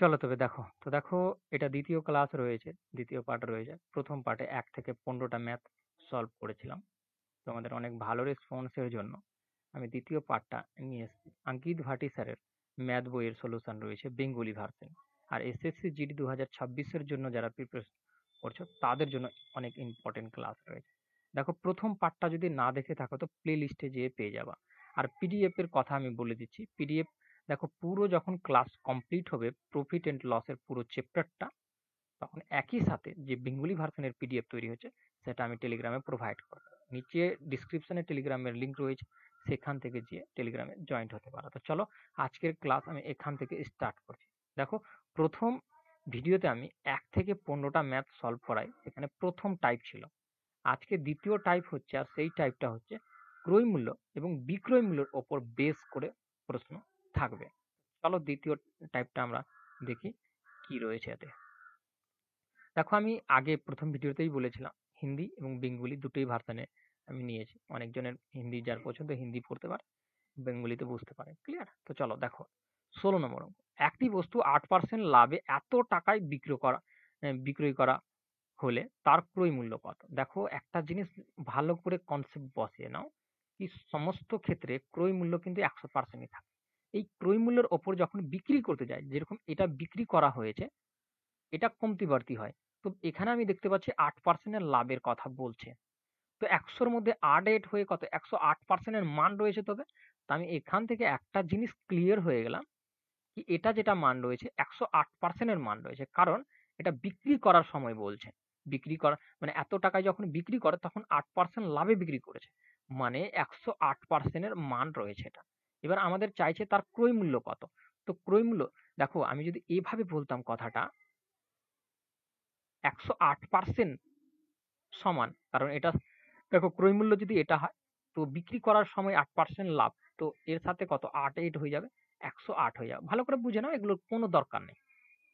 চলো তবে দেখো। তো দেখো, এটা দ্বিতীয় ক্লাস রয়েছে, দ্বিতীয় পার্ট রয়েছে। প্রথম পার্টে ১ থেকে ১৫টা ম্যাথ সলভ করেছিলাম। তোমাদের অনেক ভালো রেসপন্সের জন্য আমি দ্বিতীয় পার্টটা নিয়ে এসেছি। অঙ্কিত ভাটি স্যারের ম্যাথ বইয়ের সলিউশন রয়েছে বেঙ্গলি ভার্সন। আর এসএসসি জিডি 2026 এর জন্য যারা প্রিপারেশন করছো তাদের জন্য অনেক ইম্পর্টেন্ট ক্লাস রয়েছে। দেখো, প্রথম পার্টটা যদি না দেখে থাকো তো প্লে লিস্টে যেয়ে পেয়ে যাবা। আর পিডিএফ এর কথা আমি বলে দিচ্ছি। পিডিএফ দেখো, পুরো যখন ক্লাস কমপ্লিট হবে প্রফিট এন্ড লসের পুরো চ্যাপ্টারটা, তখন একই সাথে যে বেঙ্গলি ভার্সনের পিডিএফ তৈরি হচ্ছে সেটা আমি টেলিগ্রামে প্রোভাইড করব। নিচে ডিসক্রিপশনে টেলিগ্রামের লিংক রয়েছে, সেখান থেকে গিয়ে টেলিগ্রামে জয়েন্ট হতে পারো। তো চলো, আজকের ক্লাস আমি এখান থেকে স্টার্ট করছি। দেখো, প্রথম ভিডিওতে আমি ১ থেকে ১৫টা ম্যাথ সলভ করাই, এখানে প্রথম টাইপ ছিল। আজকে দ্বিতীয় টাইপ হচ্ছে, আর সেই টাইপটা হচ্ছে ক্রয় মূল্য এবং বিক্রয় মূল্যের ওপর বেস করে প্রশ্ন থাকবে। চলো দ্বিতীয় টাইপটা আমরা দেখি কি রয়েছে এতে। দেখো, আমি আগে প্রথম ভিডিওতেই বলেছিলাম হিন্দি এবং বেঙ্গলি দুটোই ভার্সনে আমি নিয়েছি। অনেকজনের হিন্দি যার পছন্দ হিন্দি পড়তে পারে, বেঙ্গলিতে বুঝতে পারে। ক্লিয়ার? তো চলো দেখো, ১৬ নম্বর অঙ্ক। একটি বস্তু ৮% লাভে এত টাকায় বিক্রয় করা হলে তার ক্রয় মূল্য কত? দেখো, একটা জিনিস ভালো করে কনসেপ্ট বসিয়ে নাও, কি সমস্ত ক্ষেত্রে ক্রয় মূল্য কিন্তু ১০০%ই থাকে। এই ক্রয় মূল্যের ওপর যখন বিক্রি করতে যায়, যেরকম এটা বিক্রি করা হয়েছে, এটা কমতি বাড়তি হয়। তো এখানে আমি দেখতে পাচ্ছি ৮% এর লাভের কথা বলছে। তো ১০০ র মধ্যে ৮ হয়ে কত? ১০৮% এর মান রয়েছে তবে। তো আমি এখান থেকে একটা জিনিস ক্লিয়ার হয়ে গেলাম, কি এটা যেটা মান রয়েছে ১০৮% এর মান রয়েছে। কারণ এটা বিক্রি করার সময় বলছে। বিক্রি করা মানে এত টাকায় যখন বিক্রি করে তখন ৮% লাভে বিক্রি করেছে। মানে ১০৮% এর মান রয়েছে এটা। এবার আমাদের চাইছে তার ক্রয় মূল্য কত? তো ক্রয় মূল্য, দেখো আমি যদি এভাবে বলতাম কথাটা, ১০৮% সমান, কারণ এটা দেখো ক্রয় মূল্য যদি এটা হয় তো বিক্রি করার সময় ৮% লাভ, তো এর সাথে কত ৮ হয়ে যাবে, ১০৮ হয়ে যাবে। ভালো করে বুঝে নাও, এগুলোর কোনো দরকার নেই,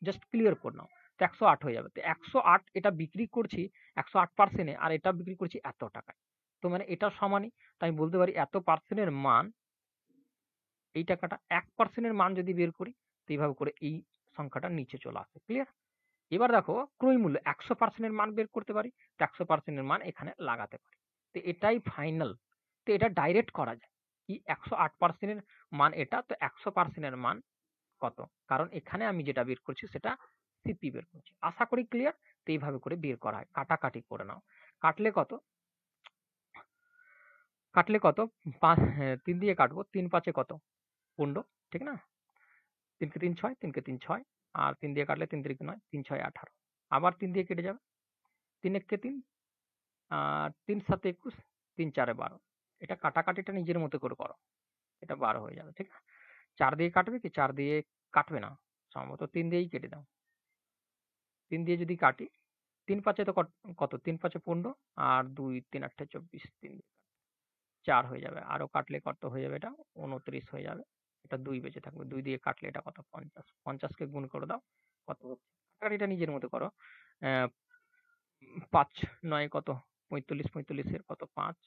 জাস্ট ক্লিয়ার করে নাও। তো ১০৮ হয়ে যাবে। তো ১০৮ এটা বিক্রি করছি ১০৮%-এ, আর এটা বিক্রি করছি এত টাকায়। তো মানে এটা সমানই। তাই আমি বলতে পারি এত পার্সেন্টের মান, এই টাকাটা ১% এর মান যদি বের করি, তো এইভাবে করে এই সংখ্যাটা নিচে চলে আসে। ক্লিয়ার? এবার দেখো, ক্রয় মূল্য ১০০% এর মান বের করতে পারি, তো ১০০% এর মান এখানে লাগাতে পারি। তো এটাই ফাইনাল। তো এটা ডাইরেক্ট করা যায়। কি ১০৮% এর মান এটা, তো ১০০% এর মান কত? কারণ এখানে আমি যেটা বের করছি সেটা সিপি বের করছি। আশা করি ক্লিয়ার? তো এইভাবে করে বের করা হয়। কাটাকাটি করে নাও। কাটলে কত? কাটলে কত? ৩ দিয়ে কাটবো। ৩ ৫ কত? ১৫, ঠিক না? ৩ কে ৩ ৬, ৩ কে ৩ ৬, আর ৩ দিয়ে কাটলে ৩ ৩ ৯, ৩ ৬ ১৮। আবার ৩ দিয়ে কেটে যাবে। ৩ ১ কে ৩, ৩ ৭ ২১, ৩ ৪ ১২। এটা কাটাকাটিটা নিজের মতো করে করো। এটা ১২ হয়ে যাবে, ঠিক না? ৪ দিয়ে কাটবে কি? ৪ দিয়ে কাটবে না। সম্ভবত ৩ দিয়েই কেটে দাও। ৩ দিয়ে যদি কাটি, ৩ ৫ তো কত? ৩ ৫ ১৫, আর ২ ৩ ৮ ২৪, ৩ দিয়ে ৪ হয়ে যাবে। আরো কাটলে কত হয়ে যাবে এটা? ২৯ হয়ে যাবে। এটা ২ বেঁচে থাকবে। ২ দিয়ে কাটলে এটা কত? ৫০। ৫০ কে গুণ করে দাও। কত হচ্ছে? কাটাকাটিটা নিজের মতো করো। অ্যা ৫ ৯ কত? ৪৫, ৪৫ এর কত? ৫,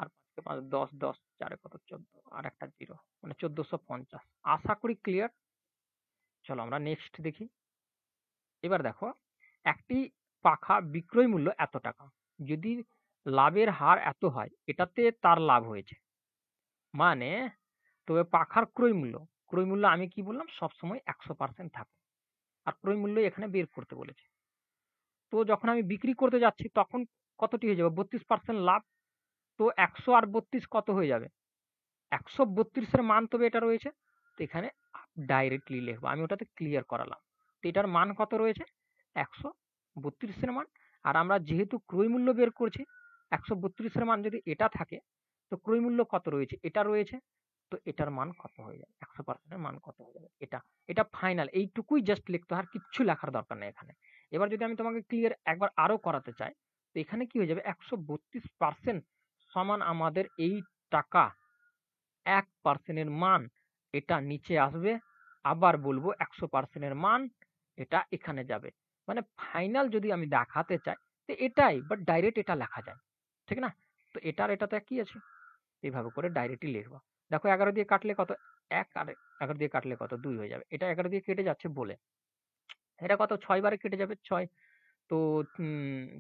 আর ৫ কে ৫ ১০, ১০ ৪ এ কত? ১৪, আর একটা ০, মানে ১৪৫০। আশা করি ক্লিয়ার? চলো আমরা নেক্সট দেখি। এবার দেখো, একটি পাখা বিক্রয় মূল্য এত টাকা। যদি লাভের হার এত হয়, এটাতে তার লাভ হয়েছে। মানে, তবে পাখার ক্রয় মূল্য আমি কি বললাম? সবসময় ১০০% থাকে। আর ক্রয় মূল্য এখানে বের করতে বলেছে। তো যখন আমি বিক্রি করতে যাচ্ছি তখন কতটি হয়ে যাবে? ৩২% লাভ। তো ১০০ আর ৩২ কত হয়ে যাবে? ১৩২ এর মান তবে এটা রয়েছে। তো এখানে ডাইরেক্টলি লিখবো। আমি ওটাতে ক্লিয়ার করালাম। তো এটার মান কত রয়েছে? ১৩২ এর মান। আর আমরা যেহেতু ক্রয় মূল্য বের করছি, ১৩২ এর মান যদি এটা থাকে, তো ক্রয় মূল্য কত রয়েছে? এটা রয়েছে। তো এটার মান কত হয়ে যাবে? ১০০% এর মান কত হয়ে যাবে? এটা। এটা ফাইনাল। এইটুকুই জাস্ট লিখতে হয়, আর কিচ্ছু লেখার দরকার নেই এখানে। এবার যদি আমি তোমাকে ক্লিয়ার একবার আরো করাতে চাই, তো এখানে কি হয়ে যাবে? ১৩২% সমান আমাদের এই টাকা ১% এর মান, এটা নিচে আসবে। আবার বলবো ১০০% এর মান, এটা এখানে যাবে। মানে ফাইনাল যদি আমি দেখাতে চাই, তো এটাই, বাট ডাইরেক্ট এটা লেখা যায়। ঠিক না? তো এটার এটাতে কি আছে? এভাবে করে ডাইরেক্টলি লিখবা। দেখো ১১ দিয়ে কাটলে কত? ১, আর ১১ দিয়ে কাটলে কত? ২ হয়ে যাবে। এটা ১১ দিয়ে কেটে যাচ্ছে বলে। এটা কত 6 বারে কেটে যাবে 6। তো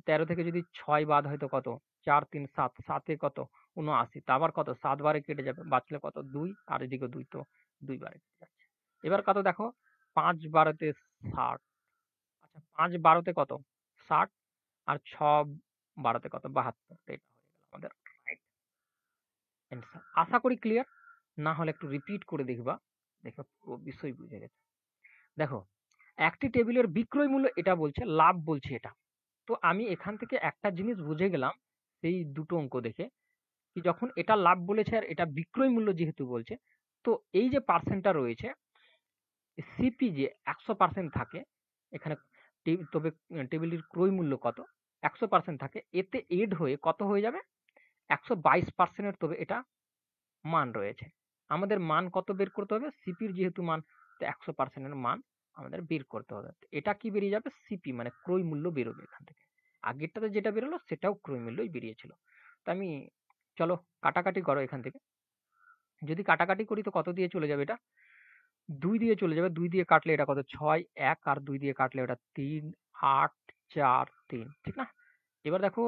13 থেকে যদি 6 বাদ হয় তো কত? 4 3 7, 7 এ কত? 79। তো আবার কত? 7 বারে কেটে যাবে। বাঁচলে কত? 2 আর এদিকে 2 তো 2 বারে কেটে যাচ্ছে। এবার কত দেখো 5 12 তে 60। আচ্ছা 5 12 তে কত? 60 আর 6 12 তে কত? 72। তো এটা হয়ে গেল আমাদের রাইট অ্যান্সার। আশা করি ক্লিয়ার। না হলে একটু রিপিট করে দেখবা। দেখবে পুরো বিষয় বুঝে গেছে। দেখো একটি টেবিলের বিক্রয় মূল্য এটা বলছে, লাভ বলছে এটা। তো আমি এখান থেকে একটা জিনিস বুঝে গেলাম এই দুটো অঙ্ক দেখে, কি যখন এটা লাভ বলেছে আর এটা বিক্রয় মূল্য যেহেতু বলছে, তো এই যে পার্সেন্টটা রয়েছে সিপি যে 100% থাকে এখানে, তবে টেবিলটির ক্রয় মূল্য কত 100% থাকে, এতে এড হয়ে কত হয়ে যাবে 122% এর তবে এটা মান রয়েছে। আমাদের মান কত বের করতে হবে? সিপির যেহেতু মান, তো 100% এর মান আমাদের বের করতে হবে। তো এটা কি বেরিয়ে যাবে? সিপি মানে ক্রয় মূল্য বেরোবে এখান থেকে। আগেরটাতে যেটা বেরোলো সেটাও ক্রয় মূল্যই বেরিয়েছিল। তো আমি চলো কাটাকাটি করো এখান থেকে। যদি কাটাকাটি করি তো কত দিয়ে চলে যাবে এটা? 2 দিয়ে চলে যাবে। 2 দিয়ে কাটলে এটা কত? 6 1 আর 2 দিয়ে কাটলে ওটা 3 8 4 3 ঠিক না? এবার দেখো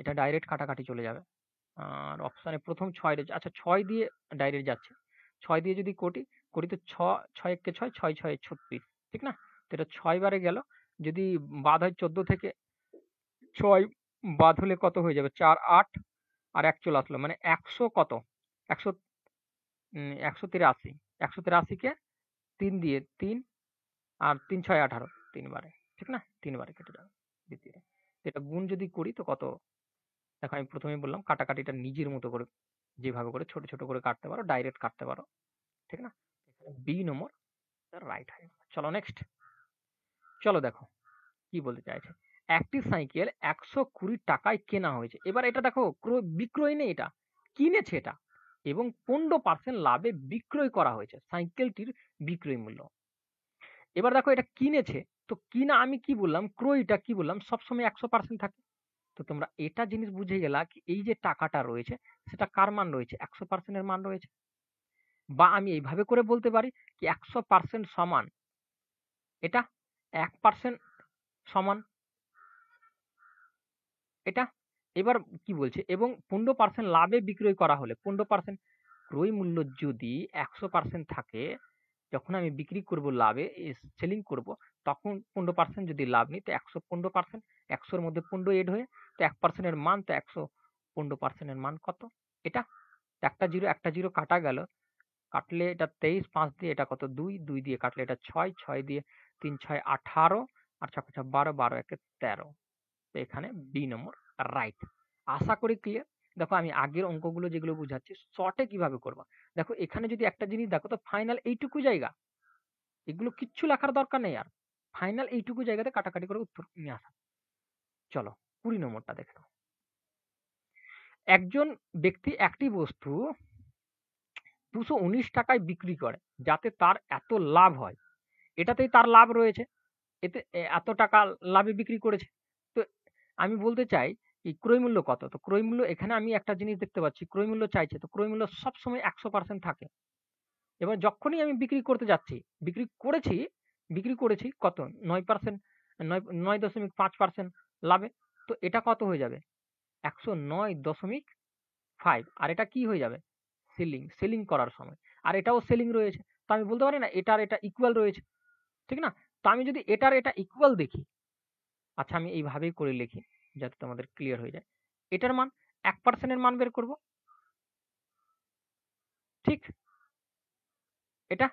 এটা ডাইরেক্ট কাটাকাটি চলে যাবে। আর অপশনে প্রথম 6 রয়েছে। আচ্ছা 6 দিয়ে ডাইরেক্ট যাচ্ছে। 6 দিয়ে যদি করি তো 6 একে 6 6 6 এ 36 ঠিক না? তো এটা 6 বারে গেল। যদি বাদ হয় 14 থেকে 6 বাদ হলে কত হয়ে যাবে? 4 8 আর 1 চলে আসলো। মানে 100 কত? 100 183। 183 কে 3 দিয়ে 3 আর 3 6 18 3 বারে। ঠিক না? 3 বারে কেটে যাবে দ্বিতীয়টা। তো এটা গুণ যদি করি তো কত? দেখো আমি প্রথমেই বললাম কাটাকাটিটা নিজের মতো করে যেভাবে করে ছোট ছোট করে কাটতে পারো, ডাইরেক্ট কাটতে পারো। ঠিক না? বি নম্বর রাইট হয়ে গেল। চলো নেক্সট। চলো দেখো কি বলতে চাইছে। একটি সাইকেল 120 টাকায় কেনা হয়েছে। এবার এটা দেখো বিক্রয় নেই, এটা কিনেছে এটা, এবং 15% লাভে বিক্রয় করা হয়েছে সাইকেলটির বিক্রয় মূল্য। এবার দেখো এটা কিনেছে, তো কিনা আমি কি বললাম, ক্রয়টা কি বললাম সবসময় 100% থাকে। তো তোমরা এটা জিনিস বুঝে গেলা কি এই যে টাকাটা রয়েছে সেটা কার মান রয়েছে? 100% এর মান রয়েছে। বা আমি এইভাবে করে বলতে পারি কি 100% সমান এটা, 1% সমান এটা। এবার কি বলছে? এবং 15% লাভে বিক্রয় করা হলে 15% ক্রয় মূল্য যদি 100% থাকে, যখন আমি বিক্রি করব লাভে সেলিং করব, তখন 15% যদি লাভ নিই তো 115%, 100 এর মধ্যে 15 এড হয়ে তো 1% এর মান, তো 115% এর মান কত? এটা একটা জিরো কাটা গেল, কাটলে এটা 23, 5 দিয়ে এটা কত? 2, 2 দিয়ে কাটলে এটা 6, 6 দিয়ে 3 6 18 আর 6 5 12, 12 একে 13। তো এখানে বি নম্বর রাইট। আশা করি ক্লিয়ার। দেখো আমি আগের অঙ্কগুলো যেগুলো বুঝাচ্ছি শর্টে কিভাবে করবা। দেখো এখানে যদি একটা জিনিস দেখো তো ফাইনাল এইটুকু জায়গা, এগুলো কিচ্ছু লেখার দরকার নেই আর। ফাইনাল এইটুকু জায়গাতে কাটাকাটি করে উত্তর নিয়ে আসা। চলো 20 নম্বরটা দেখে নাও। একজন ব্যক্তি একটি বস্তু 219 টাকায় বিক্রি করে যাতে তার এত লাভ হয়। এটাতেই তার লাভ রয়েছে। এতে এত টাকা লাভে বিক্রি করেছে। তো আমি বলতে চাই এই ক্রয় মূল্য কত? তো ক্রয় মূল্য এখানে আমি একটা জিনিস দেখতে পাচ্ছি, ক্রয় মূল্য চাইছে। তো ক্রয় মূল্য সবসময় 100% থাকে। এবার যখনই আমি বিক্রি করতে যাচ্ছি, বিক্রি করেছি, বিক্রি করেছি কত? 9%, 9.5% লাভে। তো এটা কত হয়ে যাবে? 109.5। আর এটা কি হয়ে যাবে? সেলিং করার সময়। আর এটাও সেলিং রয়েছে। তো আমি বলতে পারি না এটার এটা ইকুয়াল রয়েছে। ঠিক না? তো আমি যদি এটার এটা ইকুয়াল দেখি, আচ্ছা আমি এইভাবেই করে লিখি যাতে তোমাদের ক্লিয়ার হয়ে যায়। এটার মান 1% এর মান বের করব। ঠিক? এটা।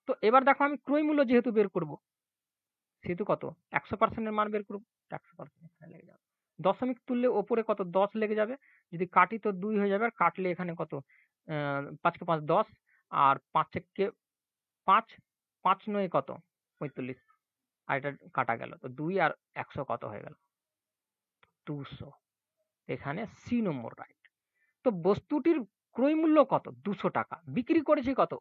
তো এবার দেখো আমি ক্রয় মূল্য যেহেতু বের করব, সেহেতু কত? 100% এর মান বের করব। 100% এখানে লেগে যাবে। দশমিক তুললে ওপরে কত? 10 লেগে যাবে। যদি কাটি তো 2 হয়ে যাবে। আর কাটলে এখানে কত? ৫ কে 5 10 আর ৫ একে ৫, ৫ ৯ কত? ৪৫। আর এটা কাটা গেল। তো 2 আর ১০০ কত হয়ে গেল? ২০০। এখানে সি নম্বর রাইট। তো বস্তুটির ক্রয় মূল্য কত? ২০০ টাকা। বিক্রি করেছি কত?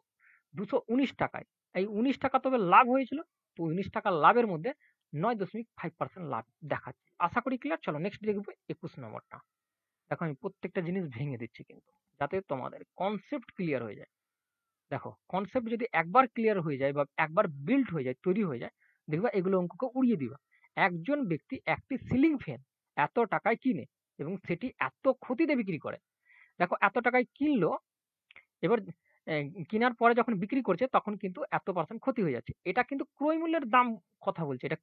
২১৯ টাকায়। এই ১৯ টাকা তবে লাভ হয়েছিল। তো ১৯ টাকার লাভের মধ্যে ৯.৫% লাভ দেখাচ্ছে। আশা করি ক্লিয়ার। চলো নেক্সট দেখব ২১ নম্বরটা। দেখো আমি প্রত্যেকটা জিনিস ভেঙে দিচ্ছি কিন্তু, যাতে তোমাদের কনসেপ্ট ক্লিয়ার হয়ে যায়। দেখো কনসেপ্ট যদি একবার ক্লিয়ার হয়ে যায় বা একবার বিল্ড হয়ে যায়, তৈরি হয়ে যায়, দেখবা এগুলো অঙ্ককে উড়িয়ে দিবা। একজন ব্যক্তি একটি সিলিং ফ্যান এত টাকায় কিনে এবং সেটি এত ক্ষতিতে বিক্রি করে। দেখো এত টাকায় কিনলো, এবার কিনার পরে যখন বিক্রি করছে তখন কিন্তু এত পার্সেন্ট ক্ষতি হয়ে যাচ্ছে। এটা কিন্তু ক্রয় মূল্যের দাম কথা বলছে, এটা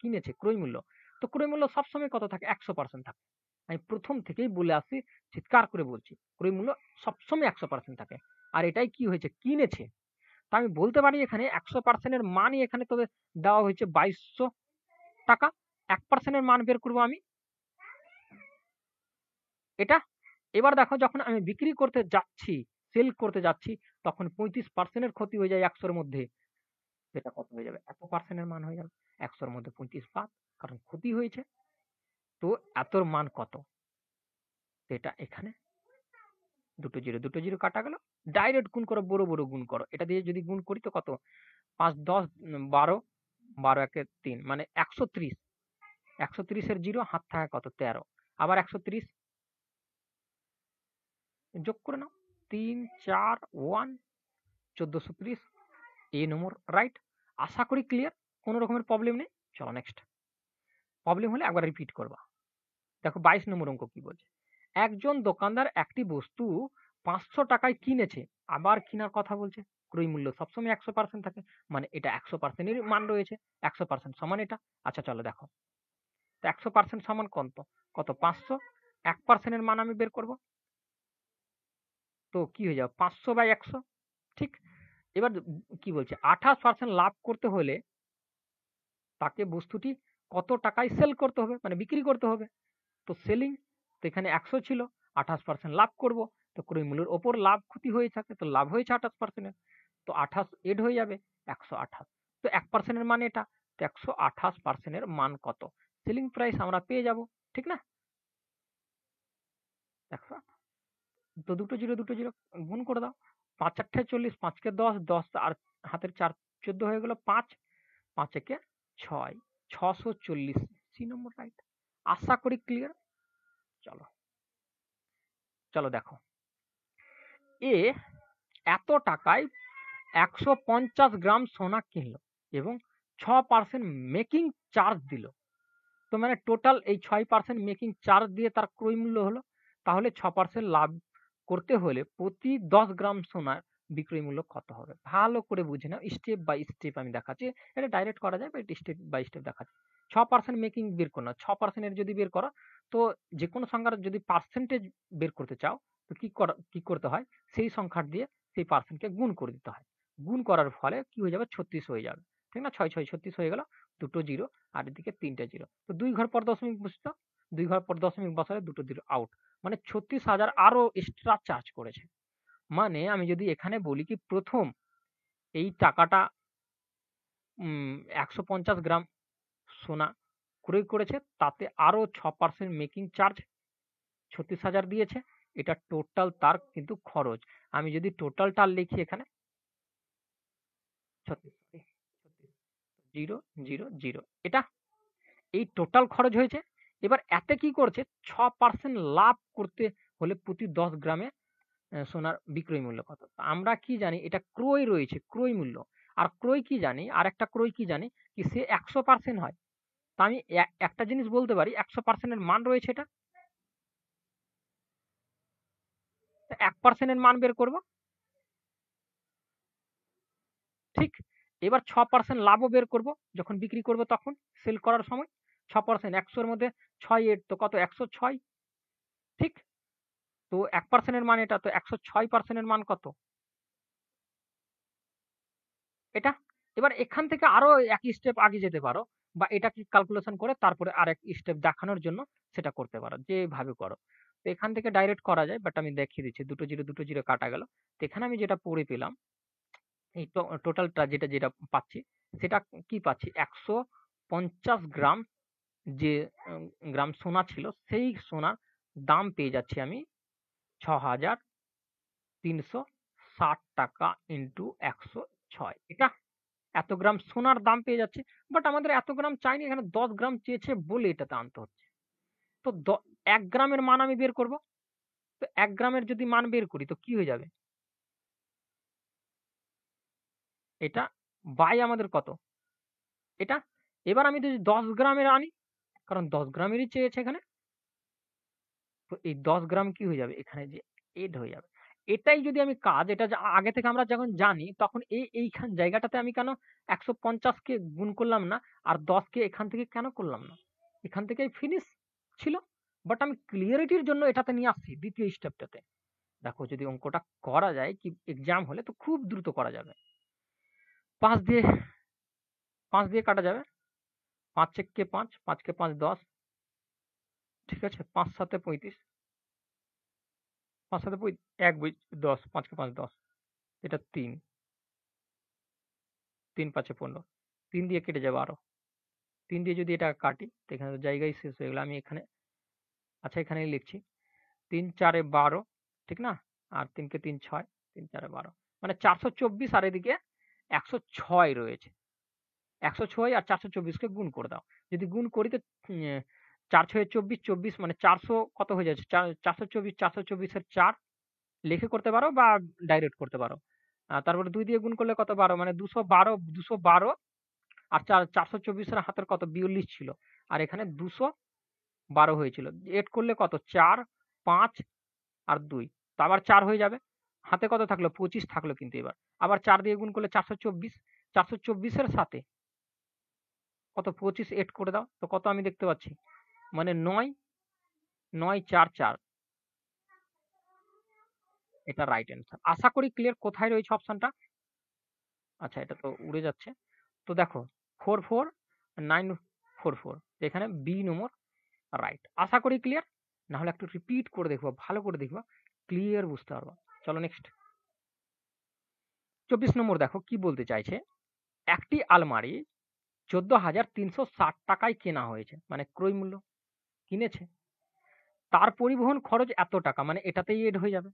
কিনেছে ক্রয় মূল্য। তো ক্রয় মূল্য সবসময় কত থাকে? 100% থাকে। আমি প্রথম থেকেই বলে আসছি, চিৎকার করে বলছি, ক্রয় মূল্য সবসময় 100% থাকে। আর এটাই কি হয়েছে? কিনেছে। তা আমি বলতে পারি এখানে 100% এর মানই এখানে তবে দেওয়া হয়েছে 2200 টাকা। 1% এর মান বের করবো আমি এটা। এবার দেখো যখন আমি বিক্রি করতে যাচ্ছি, সেল করতে যাচ্ছি, তখন 35% এর ক্ষতি হয়ে যায় 100 এর মধ্যে। সেটা কত হয়ে যাবে? এত পার্সেন্টের মান হয়ে যাবে। 100 এর মধ্যে 35 বাদ, কারণ ক্ষতি হয়েছে। তো এতর মান কত? এটা এখানে দুটো জিরো কাটা গেল। ডাইরেক্ট গুণ করো, বড় বড় গুণ করো। এটা দিয়ে যদি গুণ করি তো কত? 5 10 12, 12 একে 3 মানে 130। 130 এর জিরো হাত থাকে কত? 13। আবার 130 যোগ করে নাও। 3 4 1 1430। এই নম্বর রাইট। আশা করি ক্লিয়ার, কোনো রকমের প্রবলেম নেই। চলো নেক্সট। প্রবলেম হলে একবার রিপিট করবা। দেখো 22 নম্বর অঙ্ক কি বলছে? একজন দোকানদার একটি বস্তু 500 টাকায় কিনেছে, আবার কেনার কথা বলছে। ক্রয় মূল্য সবসময় 100% থাকে, মানে এটা 100% এর মান রয়েছে। 100% সমান এটা। আচ্ছা চলো দেখো, তো 100% সমান কত? কত? 500। 1% এর মান আমি বের করব। তো কি হয়ে যাবে? 500/100। ঠিক। এবার কি বলছে? 28% লাভ করতে হলে তাকে বস্তুটি কত টাকায় সেল করতে হবে, মানে বিক্রি করতে হবে। তো সেলিং, তো এখানে 100 ছিল, 28% লাভ করব। তো ক্রয় মূল্যের ওপর লাভ ক্ষতি হয়ে থাকে, তো লাভ হয়েছে 28%। তো 28 এড হয়ে যাবে 128। তো 1% এর মান এটা। তো 128% এর মান কত? সেলিং প্রাইস আমরা পেয়ে যাব, ঠিক না? 100। তো দুটো জিরো গুণ করে দাও। 5 8 40, 5 কে 10, 10 আর হাতের 4 14 হয়ে গেল 5, 5 একে 6, 640। সি নম্বর রাইট। আশা করি ক্লিয়ার। চলো চলো দেখো, এ এত টাকায় 150 গ্রাম সোনা কিনলো এবং 6% মেকিং চার্জ দিল। তো মানে টোটাল এই 6% মেকিং চার্জ দিয়ে তার ক্রয় মূল্য হলো। তাহলে 6% লাভ করতে হলে প্রতি 10 গ্রাম সোনার বিক্রয় মূল্য কত হবে? ভালো করে বুঝে নাও, স্টেপ বাই স্টেপ আমি দেখাচ্ছি। এটা ডাইরেক্ট করা যায়, বা স্টেপ বাই স্টেপ দেখাচ্ছি। 6% মেকিং বের করো না। 6% এর যদি বের করো, তো যে কোনো সংখ্যার যদি পার্সেন্টেজ বের করতে চাও, তো কি করতে হয়? সেই সংখ্যার দিয়ে সেই পার্সেন্টকে গুণ করে দিতে হয়। গুণ করার ফলে কি হয়ে যাবে? 36 হয়ে যাবে। ঠিক না? 6 6 36 হয়ে গেল। দুটো জিরো আর এদিকে 3টে জিরো। তো 2 ঘর পর দশমিক বসতো। 2 ঘর পর দশমিক বসালে দুটো জিরো আউট। মানে 36,000 আরো এক্সট্রা চার্জ করেছে। মানে আমি যদি এখানে বলি কি প্রথম এই টাকাটা 150 গ্রাম সোনা ক্রয় করেছে, তাতে আরো 6% মেকিং চার্জ 36,000 দিয়েছে। এটা টোটাল তার কিন্তু খরচ। আমি যদি টোটালটা লিখি এখানে 36, 0 0 0, এটা এই টোটাল খরচ হয়েছে। এবার এতে কি করছে? 6% লাভ করতে হলে প্রতি 10 গ্রামে সোনার বিক্রয় মূল্য কত? আমরা কি জানি? এটা ক্রয় রয়েছে, ক্রয় মূল্য। আর ক্রয় কি জানি? আরেকটা ক্রয় কি জানি? কি সে 100% হয়। তো আমি একটা জিনিস বলতে পারি, 100% এর মান রয়েছে এটা। তো 1% এর মান বের করব। ঠিক। এবার 6% লাভও বের করব যখন বিক্রি করব তখন, সেল করার সময়। 6% 100 এর মধ্যে 6 এর তো কত? 106। ঠিক। তো 1% এর মান এটা, তো 106% এর মান কত? এটা। এবার এখান থেকে আরো এক স্টেপ আগে যেতে পারো, বা এটাকে ক্যালকুলেশন করে তারপরে আরেক স্টেপ দেখানোর জন্য সেটা করতে পারো, যেভাবে করো। তো এখান থেকে ডাইরেক্ট করা যায়, বাট আমি দেখিয়ে দিচ্ছি। দুটো জিরো কাটা গেল। তো এখানে আমি যেটা পড়ে পেলাম, এই টোটালটা যেটা যেটা পাচ্ছি, সেটা কি পাচ্ছি? 150 গ্রাম যে গ্রাম সোনা ছিল, সেই সোনার দাম পেয়ে যাচ্ছি আমি 6,360 টাকা ইন্টু 106। এটা এত গ্রাম সোনার দাম পেয়ে যাচ্ছে। বাট আমাদের এত গ্রাম চাইনি, এখানে 10 গ্রাম চেয়েছে বলে এটাতে আনতে হচ্ছে। তো 1 গ্রামের মান আমি বের করব। তো 1 গ্রামের যদি মান বের করি তো কি হয়ে যাবে? এটা বাই আমাদের কত? এটা। এবার আমি যদি 10 গ্রামের আনি, কারণ 10 গ্রামেরই চেয়েছে এখানে, তো এই 10 গ্রাম কি হয়ে যাবে? এখানে যে এড হয়ে যাবে। এটাই যদি আমি কাজ, এটা আগে থেকে আমরা যখন জানি, তখন এইখান জায়গাটাতে আমি কেন ১৫০ কে গুণ করলাম না, আর 10 কে এখান থেকে কেন করলাম না? এখান থেকেই ফিনিশ ছিল। বাট আমি ক্লিয়ারিটির জন্য এটাতে নিয়ে আসছি দ্বিতীয় স্টেপটাতে। দেখো যদি অঙ্কটা করা যায় কি এক্সাম হলে, তো খুব দ্রুত করা যাবে। 5 দিয়ে 5 দিয়ে কাটা যাবে। ৫ একে ৫, ৫ কে ৫ ১০, ঠিক আছে? ৫ ৭ ৩৫, ৫ ৭ ১ ১০, ৫ কে ৫ ১০, এটা ৩, ৩ ৫ ১৫, ৩ দিয়ে কেটে যাবে আরো। ৩ দিয়ে যদি এটা কাটি, তো এখানে তো জায়গায় শেষ হয়ে গেল। আমি এখানে, আচ্ছা এখানেই লিখছি। ৩ ৪ ১২, ঠিক না? আর ৩ কে ৩ ৬, ৩ ৪ ১২, মানে ৪২৪, আর এদিকে ১০৬ রয়েছে। ১০৬ আর ৪২৪ কে গুণ করে দাও। যদি গুণ করি তো ৪ ৬ ২৪, ২৪ মানে ৪০০ কত হয়ে যাচ্ছে? ৪২৪, ৪২৪ এর ৪ লিখে করতে পারো বা ডাইরেক্ট করতে পারো। তারপরে ২ দিয়ে গুণ করলে কত? ১২, মানে ২১২ আর ৪২৪ এর হাতের কত? ৪২ ছিল। আর এখানে ২১২ হয়েছিল। এড করলে কত? ৪, ৫ আর ২। তো আবার ৪ হয়ে যাবে। হাতে কত থাকলো? ২৫ থাকলো কিন্তু এবার। আবার ৪ দিয়ে গুণ করলে ৪২৪, ৪২৪ এর সাথে কত? ২৫ এড করে দাও। তো কত আমি দেখতে পাচ্ছি? মানে ৯, ৯ ৪ ৪। এটা রাইট অ্যান্সার। আশা করি ক্লিয়ার। কোথায় রয়েছে অপশনটা? আচ্ছা এটা তো উড়ে যাচ্ছে। তো দেখো ৪৪৯৪৪, এখানে বি নম্বর রাইট। আশা করি ক্লিয়ার। না হলে একটু রিপিট করে দেখবো, ভালো করে দেখবো, ক্লিয়ার বুঝতে পারবো। চলো নেক্সট। ২৪ নম্বর দেখো কি বলতে চাইছে। একটি আলমারি ১৪,৩৬০ টাকায় কেনা হয়েছে, মানে ক্রয় মূল্য কিনেছে। তার পরিবহন খরচ এত টাকা, মানে এটাতেই এড হয়ে যাবে।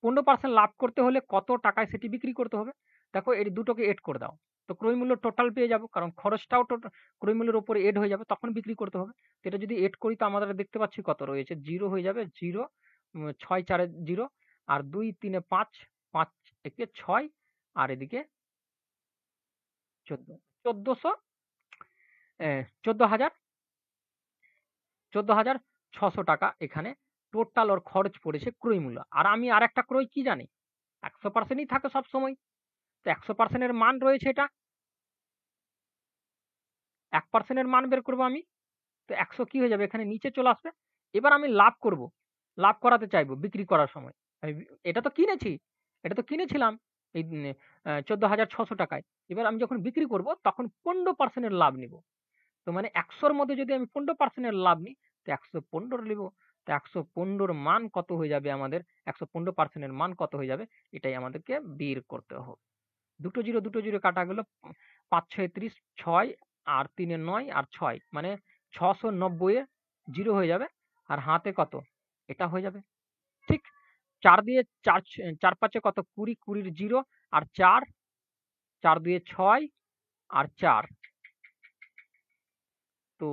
১৫% লাভ করতে হলে কত টাকায় সেটি বিক্রি করতে হবে? দেখো এই দুটোকে এড করে দাও। তো ক্রয় মূল্য টোটাল পেয়ে যাবো, কারণ খরচটাও ক্রয় মূল্যের উপরে এড হয়ে যাবে, তখন বিক্রি করতে হবে। তো এটা যদি এড করি, তো আমাদের দেখতে পাচ্ছি কত রয়েছে? 0 হয়ে যাবে, 0, ৬ ৪ 0, আর ২ ৩ ৫, ৫ একে ৬, আর এদিকে ১৪, ১৪০০, ১৪,০০০, ১৪,৬০০ টাকা এখানে টোটাল ওর খরচ পড়েছে ক্রয় মূল্য। আর আমি আরেকটা ক্রয় কি জানি? ১০০%ই থাকে সবসময়। তো ১০০% এর মান রয়েছে এটা। ১% এর মান বের করব আমি। তো ১০০ কি হয়ে যাবে? এখানে নিচে চলে আসবে। এবার আমি লাভ করব। লাভ করাতে চাইবো বিক্রি করার সময়। আমি এটা তো কিনেছি। এটা তো কিনেছিলাম এই ১৪,৬০০ টাকায়। এবার আমি যখন বিক্রি করব, তখন ১৫% এর লাভ নিব। তো মানে ১০০ র মধ্যে যদি আমি ১৫% এর লাভ নিই, তো ১১৫ নিব। তো ১১৫ র মান কত হয়ে যাবে আমাদের? ১১৫% এর মান কত হয়ে যাবে? এটাই আমাদেরকে বের করতে হবে। দুটো জিরো কাটা গেল। ৫ ৬ ৩০, ৬ আর ৩ এ ৯ আর ৬, মানে ৬৯০ এ 0 হয়ে যাবে। আর হাতে কত? এটা হয়ে যাবে। ঠিক? ৪ দিয়ে ৪ ৫ এ কত? ২০, ২০ র 0 আর ৪, ৪ ২ এ ৬ আর ৪। তো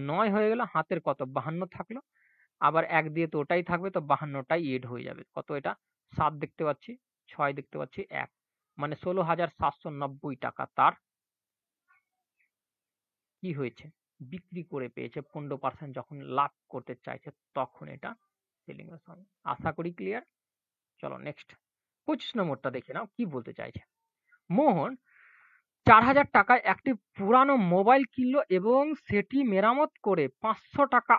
৯ হয়ে গেল। হাতের কত? ৫২ থাকলো। আবার ১ দিয়ে তো ওটাই থাকবে, তো ৫২ টাই এড হয়ে যাবে। কত এটা? ৭ দেখতে পাচ্ছি, ৬ দেখতে পাচ্ছি, ১, মানে ১৬,৭৯০ টাকা তার কি হয়েছে? বিক্রি করে পেয়েছে। ১৫% যখন লাভ করতে চাইছে, তখন এটা সেলিং এর সময়। আশা করি ক্লিয়ার। চলো নেক্সট। ২৫ নম্বরটা দেখে নাও কি বলতে চাইছে। মোহন ৪,০০০ টাকায় একটি পুরানো মোবাইল কিনলো এবং সেটি মেরামত করে ৫০০ টাকা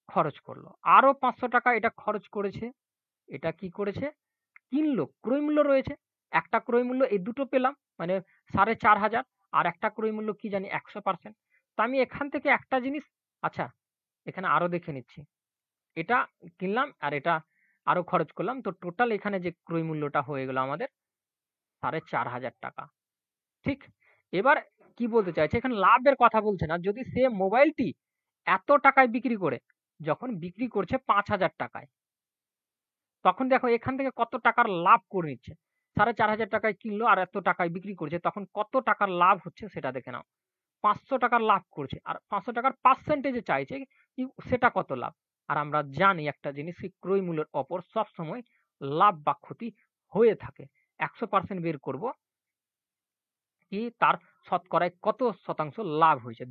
খরচ করলো। আরো ৫০০ টাকা এটা খরচ করেছে। এটা কি করেছে? কিনলো। ক্রয় মূল্য রয়েছে। একটা ক্রয় মূল্য, এই দুটো পেলাম, মানে ৪,৫০০, আর একটা ক্রয় মূল্য কি জানি ১০০%। তো আমি এখান থেকে একটা জিনিস, আচ্ছা এখানে আরো দেখে নিচ্ছি। এটা কিনলাম আর এটা আরো খরচ করলাম। তো টোটাল এখানে যে ক্রয় মূল্যটা হয়ে গেল আমাদের ৪,৫০০ টাকা। ঠিক? এবার কি বলতে চাইছে? এখানে লাভের কথা বলছে না। যদি সে মোবাইলটি এত টাকায় বিক্রি করে, যখন বিক্রি করছে ৫,০০০ টাকায়, তখন দেখো এখান থেকে কত টাকার লাভ করে নিচ্ছে। ৪,৫০০ টাকায় কিনলো আর এত টাকায় বিক্রি করছে, তখন কত টাকার লাভ হচ্ছে সেটা দেখে নাও। ৫০০ টাকার লাভ করছে, আর ৫০০ টাকার পার্সেন্টেজে চাইছে কি সেটা কত লাভ। আর আমরা জানি একটা জিনিস, কি ক্রয় মূল্যের অপর সবসময় লাভ বা ক্ষতি হয়ে থাকে। ১০০% বের করব, কি তার শতকরায় কত শতাংশ লাভ হয়েছে।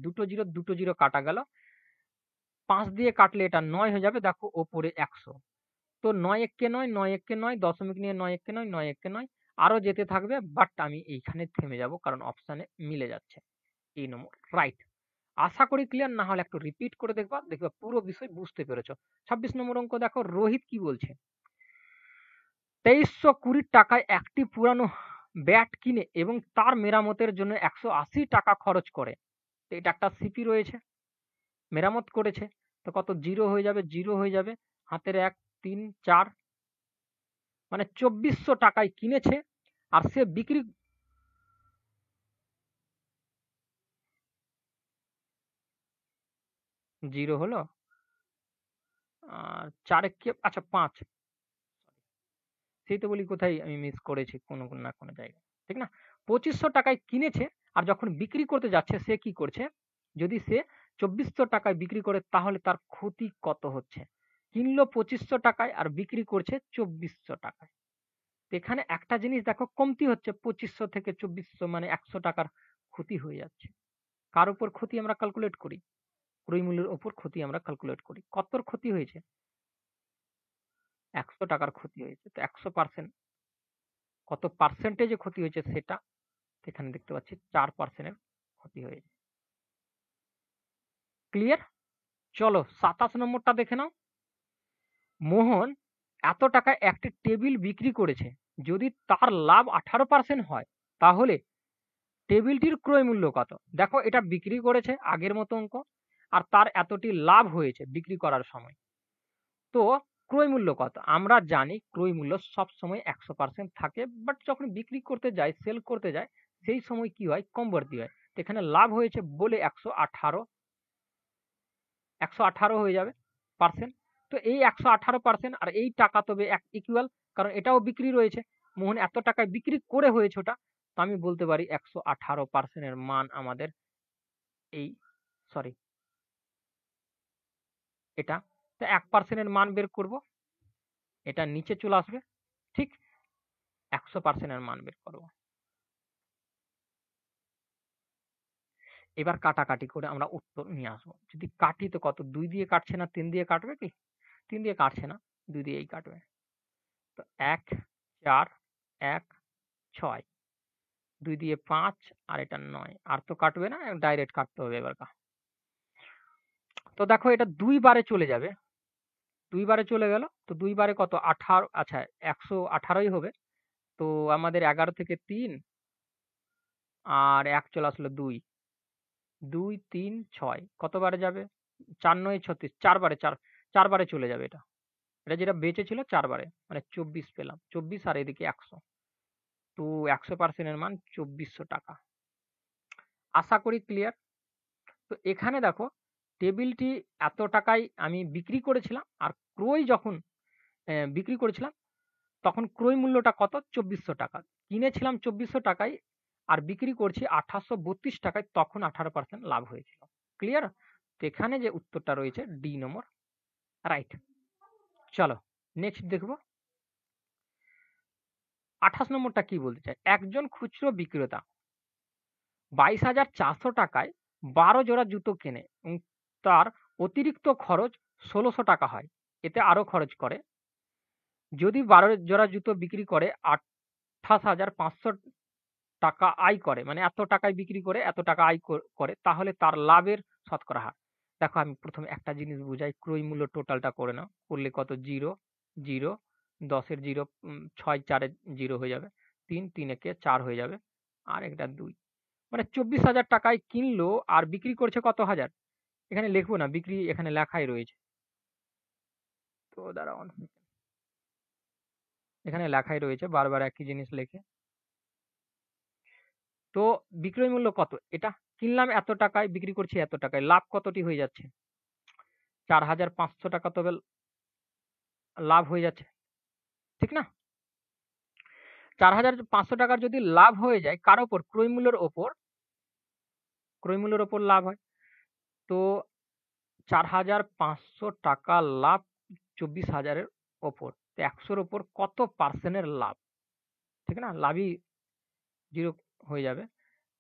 দুটো জিরো কাটা গেল। 5 দিয়ে কাটলে এটা 9 হয়ে যাবে। দেখো ওপরে 100। তো 9 এক্কে 9, 9 এক্কে 9, দশমিক নিয়ে 9 এক্কে 9, 9 এক্কে 9 আরো যেতে থাকবে, বাট আমি এইখানে থেমে যাব কারণ অপশানে মিলে যাচ্ছে। এই নম্বর রাইট। আশা করি ক্লিয়ার, না হলে একটু রিপিট করে দেখবা, দেখবা পুরো বিষয় বুঝতে পেরেছো। 26 নম্বর অঙ্ক দেখো, রোহিত কি বলছে। 2320 টাকায় একটি পুরানো ব্যাট কিনে এবং তার মেরামতের জন্য 180 টাকা খরচ করে। তো এটা একটা সিপি রয়েছে, মেরামত করেছে। তো কত জিরো হয়ে যাবে, জিরো হয়ে যাবে, হাতের 1 3 4, মানে 2400 টাকায় কিনেছে আর সে বিক্রি জিরো হলো। আর 4 একে আচ্ছা 5, সেই তো বলি কোথায় আমি মিস করেছি কোনো না কোনো জায়গায়, ঠিক না। 2500 টাকায় কিনেছে আর যখন বিক্রি করতে যাচ্ছে সে কি করছে, যদি সে 2400 টাকায় বিক্রি করে তাহলে তার ক্ষতি কত হচ্ছে। কিনলো 2500 টাকায় আর বিক্রি করছে 2400 টাকায়। তো এখানে একটা জিনিস দেখো কমতি হচ্ছে, 2500 থেকে 2400 মানে 100 টাকার ক্ষতি হয়ে যাচ্ছে। কার উপর ক্ষতি আমরা ক্যালকুলেট করি, ক্রয় মূল্যের উপর ক্ষতি আমরা ক্যালকুলেট করি। কতর ক্ষতি হয়েছে, 100 টাকার ক্ষতি হয়েছে। তো 100% কত পার্সেন্টেজে ক্ষতি হয়েছে সেটা এখানে দেখতে পাচ্ছি 4% ক্ষতি হয়েছে। ক্লিয়ার। চলো 27 নম্বরটা দেখে নাও। মোহন এত টাকায় একটি টেবিল বিক্রি করেছে, যদি তার লাভ 18% হয় তাহলে টেবিলটির ক্রয় মূল্য কত। দেখো এটা বিক্রি করেছে আগের মতো অঙ্ক, আর তার এতটি লাভ হয়েছে বিক্রি করার সময়। তো ক্রয় মূল্য কত, আমরা জানি ক্রয় মূল্য সবসময় 100% থাকে, বাট যখন বিক্রি করতে যায়, সেল করতে যায়, সেই সময় কি হয়, কম বাড়তি হয়। এখানে লাভ হয়েছে বলে 118 হয়ে যাবে পার্সেন্ট। তো এই 118% আর এই টাকা তবে এক ইকুয়াল, কারণ এটাও বিক্রি রয়েছে, মোহন এত টাকায় বিক্রি করে হয়েছে ওটা। তো আমি বলতে পারি 118% মান আমাদের এই, সরি এটা। তো 1% মান বের করব, এটা নিচে চলে আসবে, ঠিক 100% মান বের করব। এবার কাটাকাটি করে আমরা উত্তর নিয়ে আসবো। যদি কাটি তো কত, 2 দিয়ে কাটছে না, 3 দিয়ে কাটবে কি, 3 দিয়ে কাটছে না, 2 দিয়েই কাটবে। তো 1 4 1 6, 2 দিয়ে 5 আর এটা 9, আর তো কাটবে না, ডাইরেক্ট কাটতে হবে এবার। তো দেখো এটা 2 বারে চলে যাবে, 2 বারে চলে গেল। তো 2 বারে কত, 18, আচ্ছা 118ই হবে। তো আমাদের 11 থেকে 3 আর 1 চলে আসলো 2, 2 3 6 কতবারে যাবে, 4 9 36, 4 বারে, 4 বারে চলে যাবে এটা। এটা যেটা বেঁচে ছিল 4 বারে, মানে 24 পেলাম, 24 আর এদিকে 100। তো 100% এর মান 2400 টাকা। আশা করি ক্লিয়ার। তো এখানে দেখো টেবিলটি এত টাকায় আমি বিক্রি করেছিলাম, আর ক্রয় যখন বিক্রি করেছিলাম তখন ক্রয় মূল্যটা কত, 2400 টাকা। কিনেছিলাম 2400 টাকায় আর বিক্রি করছি 1832 টাকায়, তখন 18% লাভ হয়েছিল। ক্লিয়ার। তো এখানে যে উত্তরটা রয়েছে ডি নম্বর রাইট। চলো নেক্সট দেখবো। 28 নম্বরটা কি বলতে চায়, একজন খুচরো বিক্রেতা 22,400 টাকায় 12 জোড়া জুতো কেনে এবং তার অতিরিক্ত খরচ 1600 টাকা হয়, এতে আরো খরচ করে। যদি 12 জোড়া জুতো বিক্রি করে 28,500 টাকা আয় করে, মানে এত টাকায় বিক্রি করে এত টাকা আয় করে, তাহলে তার লাভের শতকরা হার। দেখো আমি প্রথমে একটা জিনিস বুঝাই, ক্রয় মূল্য টোটালটা করে নাও, করলে কত, 0 0, 10-এর 0, 6 4-এর 0 হয়ে যাবে, 3 3 একে 4 হয়ে যাবে, আর একটা 2, মানে 24,000 টাকায় কিনলো আর বিক্রি করছে কত হাজার। এখানে লিখবো না, বিক্রি এখানে লেখাই রয়েছে। তো দাঁড়াও, এখানে লেখাই রয়েছে, বারবার একই জিনিস লেখে। তো বিক্রয় মূল্য কত, এটা কিনলাম এত টাকায়, বিক্রি করছি এত টাকায়, লাভ কতটি হয়ে যাচ্ছে, 4,500 টাকা তবে লাভ হয়ে যাচ্ছে, ঠিক না। 4,500 টাকার যদি লাভ হয়ে যায়, কার ওপর, ক্রয় মূল্যের ওপর, ক্রয় মূল্যের ওপর লাভ হয়। তো 4,500 টাকা লাভ 24,000-এর ওপর, তো 100-র ওপর কত পার্সেন্টের লাভ, ঠিক না, লাভই 0 হয়ে যাবে।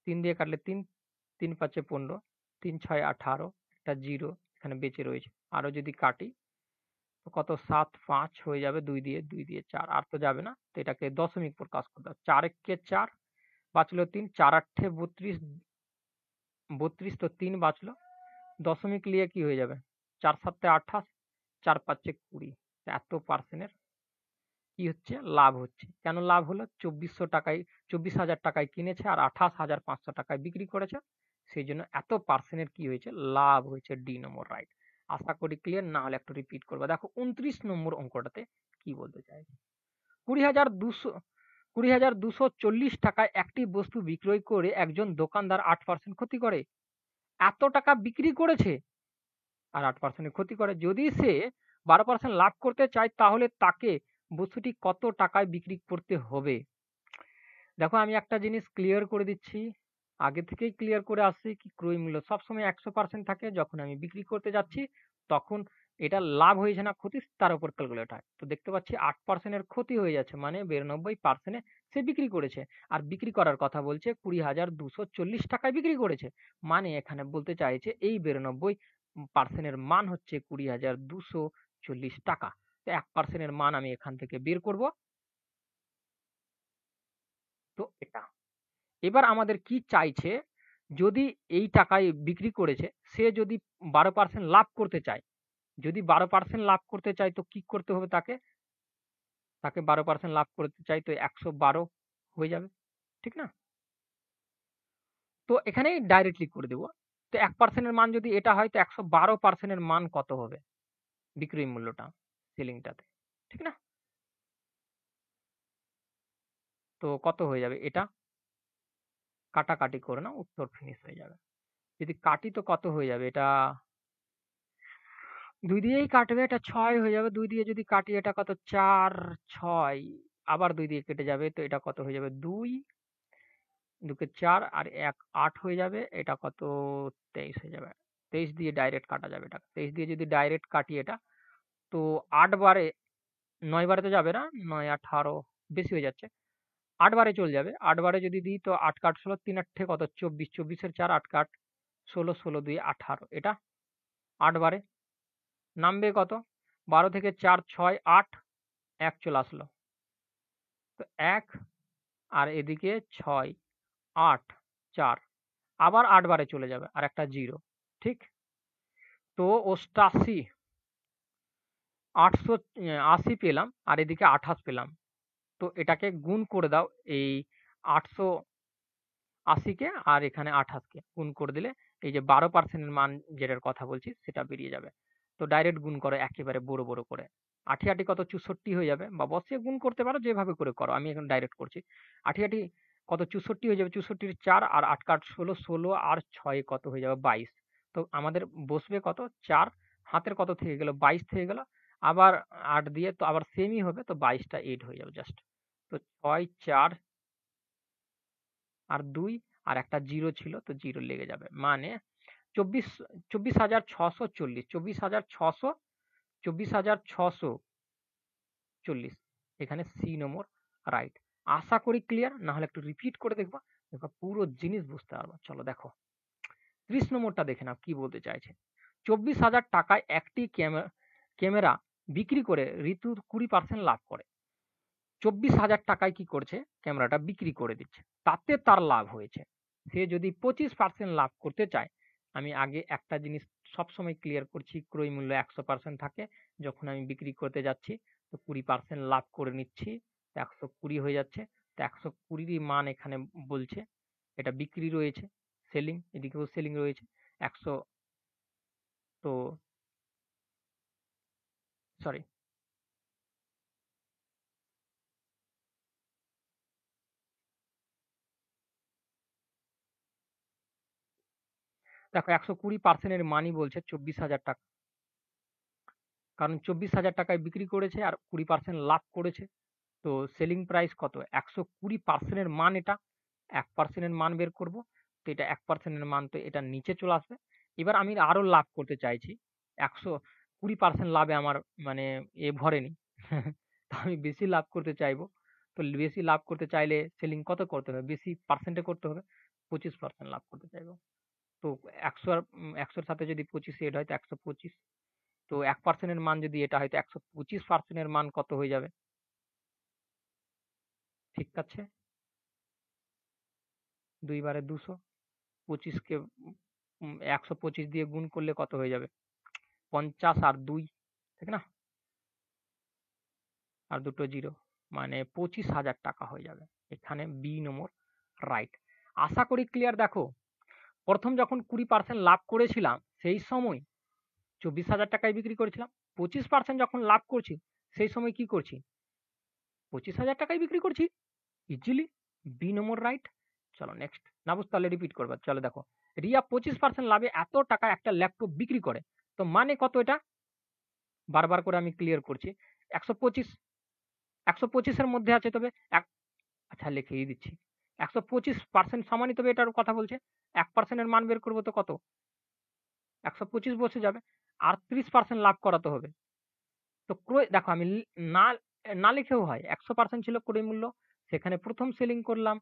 3 দিয়ে কাটলে 3, 3 5 15, 3 6 18, একটা 0 এখানে বেঁচে রয়েছে। আরো যদি কাটি তো কত 7 5 হয়ে যাবে 2 দিয়ে 4 আর তো যাবে না। তো এটাকে দশমিক প্রকাশ করতে হবে। 4 একে 4 বাঁচলো 3, 4 আটে 32, 32 তো 3 বাঁচলো। দশমিক নিয়ে কি হয়ে যাবে? 4 7 28, 4 5 20। এত পার্সেন্টের কি হচ্ছে? লাভ হচ্ছে। কেন লাভ হলো? 2400 টাকায় 24,000 টাকায় কিনেছে আর 28,500 টাকায় বিক্রি করেছে। সেই জন্য এত পার্সেন্টের কি হয়েছে? লাভ হয়েছে। ডি নম্বর রাইট। আশা করি ক্লিয়ার, না হলে একটু রিপিট করবো। দেখো 29 নম্বর অঙ্কটাতে কি বলতে চাইছে? 20,240 টাকায় একটি বস্তু বিক্রয় করে একজন দোকানদার 8% ক্ষতি করে। এত টাকা বিক্রি করেছে আর 8% ক্ষতি করে। যদি সে 12% লাভ করতে চায় তাহলে তাকে বস্তুটি কত টাকায় বিক্রি করতে হবে? দেখো আমি একটা জিনিস ক্লিয়ার করে দিচ্ছি। আগে থেকেই ক্লিয়ার করে আসছি কি ক্রয় মূল্য সবসময় 100% থাকে। যখন আমি বিক্রি করতে যাচ্ছি তখন এটা লাভ হয়েছে না ক্ষতি তার উপর ক্যালকুলেট হয়। তো দেখতে পাচ্ছি 8% এর ক্ষতি হয়ে যাচ্ছে মানে 92% এ সে বিক্রি করেছে। আর বিক্রি করার কথা বলছে 20,240 টাকায় বিক্রি করেছে। মানে এখানে বলতে চাইছে এই 92% এর মান হচ্ছে 20,240 টাকা। তো 1% এর মান আমি এখান থেকে বের করব। তো এটা এবার আমাদের কি চাইছে? যদি এই টাকায় বিক্রি করেছে সে যদি 12% লাভ করতে চায়, যদি 12% লাভ করতে চায় তো কি করতে হবে তাকে? তাকে 12% লাভ করতে চাই তো 112 হয়ে যাবে। ঠিক না? তো এখানেই ডাইরেক্টলি করে দেব। তো 1% এর মান যদি এটা হয় তো 112% এর মান কত হবে? বিক্রয় মূল্যটা সেলিংটাতে। ঠিক না? তো কত হয়ে যাবে এটা? কাটাকাটি করে নাও, উত্তর ফিনিশ হয়ে যাবে। যদি কাটি তো কত হয়ে যাবে? এটা 2 দিয়েই কাটবে, এটা 6 হয়ে যাবে। 2 দিয়ে যদি কাটি এটা কত? 4 6 আবার 2 দিয়ে কেটে যাবে তো এটা কত হয়ে যাবে? 2 2 কে 4 আর 1 8 হয়ে যাবে। এটা কত? 23 হয়ে যাবে। 23 দিয়ে ডাইরেক্ট কাটা যাবে এটা। 23 দিয়ে যদি ডাইরেক্ট কাটি এটা তো 8 বারে 9 বারে তো যাবে না। 9 18 বেশি হয়ে যাচ্ছে। 8 বারে চলে যাবে। 8 বারে যদি দিই তো 8 কে 8 16 3 8 কত? 24 24 এর 4 8 কে 8 16 16 2 18 এটা 8 বারে নামবে কত? 12 থেকে 4 6 8 1 চলে আসলো। তো 1 আর এদিকে 6 8 4 আবার 8 বারে চলে যাবে আর একটা 0 ঠিক? তো 88 880 পেলাম আর এদিকে 28 পেলাম। তো এটাকে গুণ করে দাও এই 880 কে আর এখানে 28 কে গুণ করে দিলে এই যে 12% এর মান যেটার কথা বলছি সেটা বেরিয়ে যাবে। তো ডাইরেক্ট গুণ করো একেবারে বড় বড় করে। ৮ ৮ কত? 64 হয়ে যাবে বা বসিয়ে গুণ করতে পারো যেভাবে করে করো। আমি এখন ডাইরেক্ট করছি। ৮ ৮ কত? 64 হয়ে যাবে। 64 এর 4 আর ৮ কে ৮ 16 16 আর 6 কত হয়ে যাবে? 22। তো আমাদের বসবে কত? 4 হাতের কত থেকে গেল? 22 থেকে গেল। আবার ৮ দিয়ে তো আবার সেমই হবে তো 22 টা 8 হয়ে যাবে জাস্ট। তো ৬ 4 আর ২ আর একটা 0 ছিল তো 0 লেগে যাবে। মানে ২৪ ২৪,৬৪০ ২৪,৬৪০ এখানে সি নম্বর রাইট। আশা করি ক্লিয়ার, না হলে একটু রিপিট করে দেখবা। দেখবা পুরো জিনিস বুঝতে পারবা। চলো দেখো ৩০ নম্বরটা দেখে নাও কি বলতে চাইছে। ২৪,০০০ টাকায় একটি ক্যামেরা বিক্রি করে ঋতু 20% লাভ করে। ২৪,০০০ টাকায় কি করছে? ক্যামেরাটা বিক্রি করে দিচ্ছে। তাতে তার লাভ হয়েছে। সে যদি 25% লাভ করতে চায়, আমি আগে একটা জিনিস সবসময় ক্লিয়ার করছি, ক্রয় মূল্য 100% থাকে। যখন আমি বিক্রি করতে যাচ্ছি তো 20% লাভ করে নিচ্ছি। 120 হয়ে যাচ্ছে। তো 120 মান এখানে বলছে। এটা বিক্রি রয়েছে, সেলিং, এদিকেও সেলিং রয়েছে। 100 তো সরি দেখো 120% এর মানই বলছে 24,000 টাকা। কারণ 24,000 টাকায় বিক্রি করেছে আর 20% লাভ করেছে। তো সেলিং প্রাইস কত? 120% এর মান এটা। 1% এর মান বের করব। তো এটা 1% এর মান তো এটার নিচে চলে আসবে। এবার আমি আরো লাভ করতে চাইছি। 120% লাভে আমার মানে ভরেনি। তো আমি বেশি লাভ করতে চাইবো। তো বেশি লাভ করতে চাইলে সেলিং কত করতে হবে? বেশি পার্সেন্টে করতে হবে। 25% লাভ করতে চাইবো। তো 100 সাথে যদি 25 এড হয় তো 125। তো 1% এর মান যদি এটা হয় তো 125% এর মান কত হয়ে যাবে? ঠিক আছে? 2 বারে 200, 25 কে 125 দিয়ে গুণ করলে কত হয়ে যাবে? 50 আর 2, ঠিক না? আর দুটো জিরো, মানে 25,000 টাকা হয়ে যাবে। এখানে বি নম্বর রাইট। আশা করি ক্লিয়ার। দেখো, প্রথম যখন 20% লাভ করেছিলাম সেই সময় 24,000 টাকায় বিক্রি করেছিলাম। 25% যখন লাভ করছি সেই সময় কি করছি? 25,000 টাকায় বিক্রি করছি। ইজিলি বি নম্বর রাইট। চলো নেক্সট, না বুঝতে তাহলে রিপিট করবো। চলো দেখো, রিয়া 25% লাভে এত টাকা একটা ল্যাপটপ বিক্রি করে, তো মানে কত এটা? বারবার করে আমি ক্লিয়ার করছি। 125, 125 এর মধ্যে আছে, তবে আচ্ছা লিখেই দিচ্ছি। 125% সমানই তবে এটার কথা বলছে। 1% এর মান বের করবো তো কত? 125 বসে যাবে। আর 30% লাভ করাতে হবে। তো ক্রয় দেখো, আমি না না লিখেও হয়। 100% ছিল ক্রয় মূল্য, সেখানে প্রথম সেলিং করলাম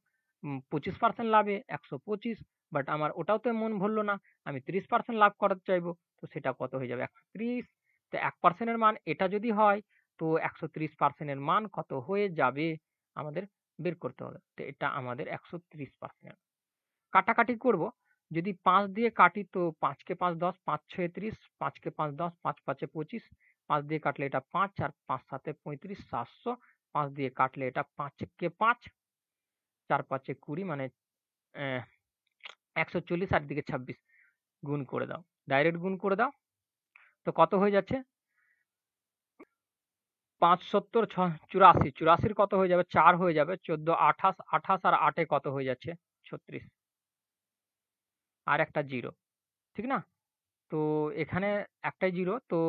25% লাভে 125, বাট আমার ওটাও তো মন ভরলো না, আমি 30% লাভ করাতে চাইবো। তো সেটা কত হয়ে যাবে? 130। তো 1% এর মান এটা যদি হয়, তো 130% এর মান কত হয়ে যাবে আমাদের বের করতে হবে। তো এটা আমাদের 130%। কাটাকাটি করব। যদি 5 দিয়ে কাটি তো 5 কে 5 10, 5 6 30, 5 কে 5 10, 5 5 25, 5 দিয়ে কাটলে এটা 5 আর 5 7 35, 700। 5 দিয়ে কাটলে এটা 5 কে 5, 4 5 20, মানে 140, আর দিকে 26। গুণ করে দাও, ডাইরেক্ট গুণ করে দাও। তো কত হয়ে যাচ্ছে? 5 70 84, 84 কত হয়ে যাবে? 4 হয়ে যাবে। 14 28, 28 আর 8 কত হয়ে যাচ্ছে? 36। আর একটা জিরো, ঠিক না? তো এখানে একটাই জিরো, তো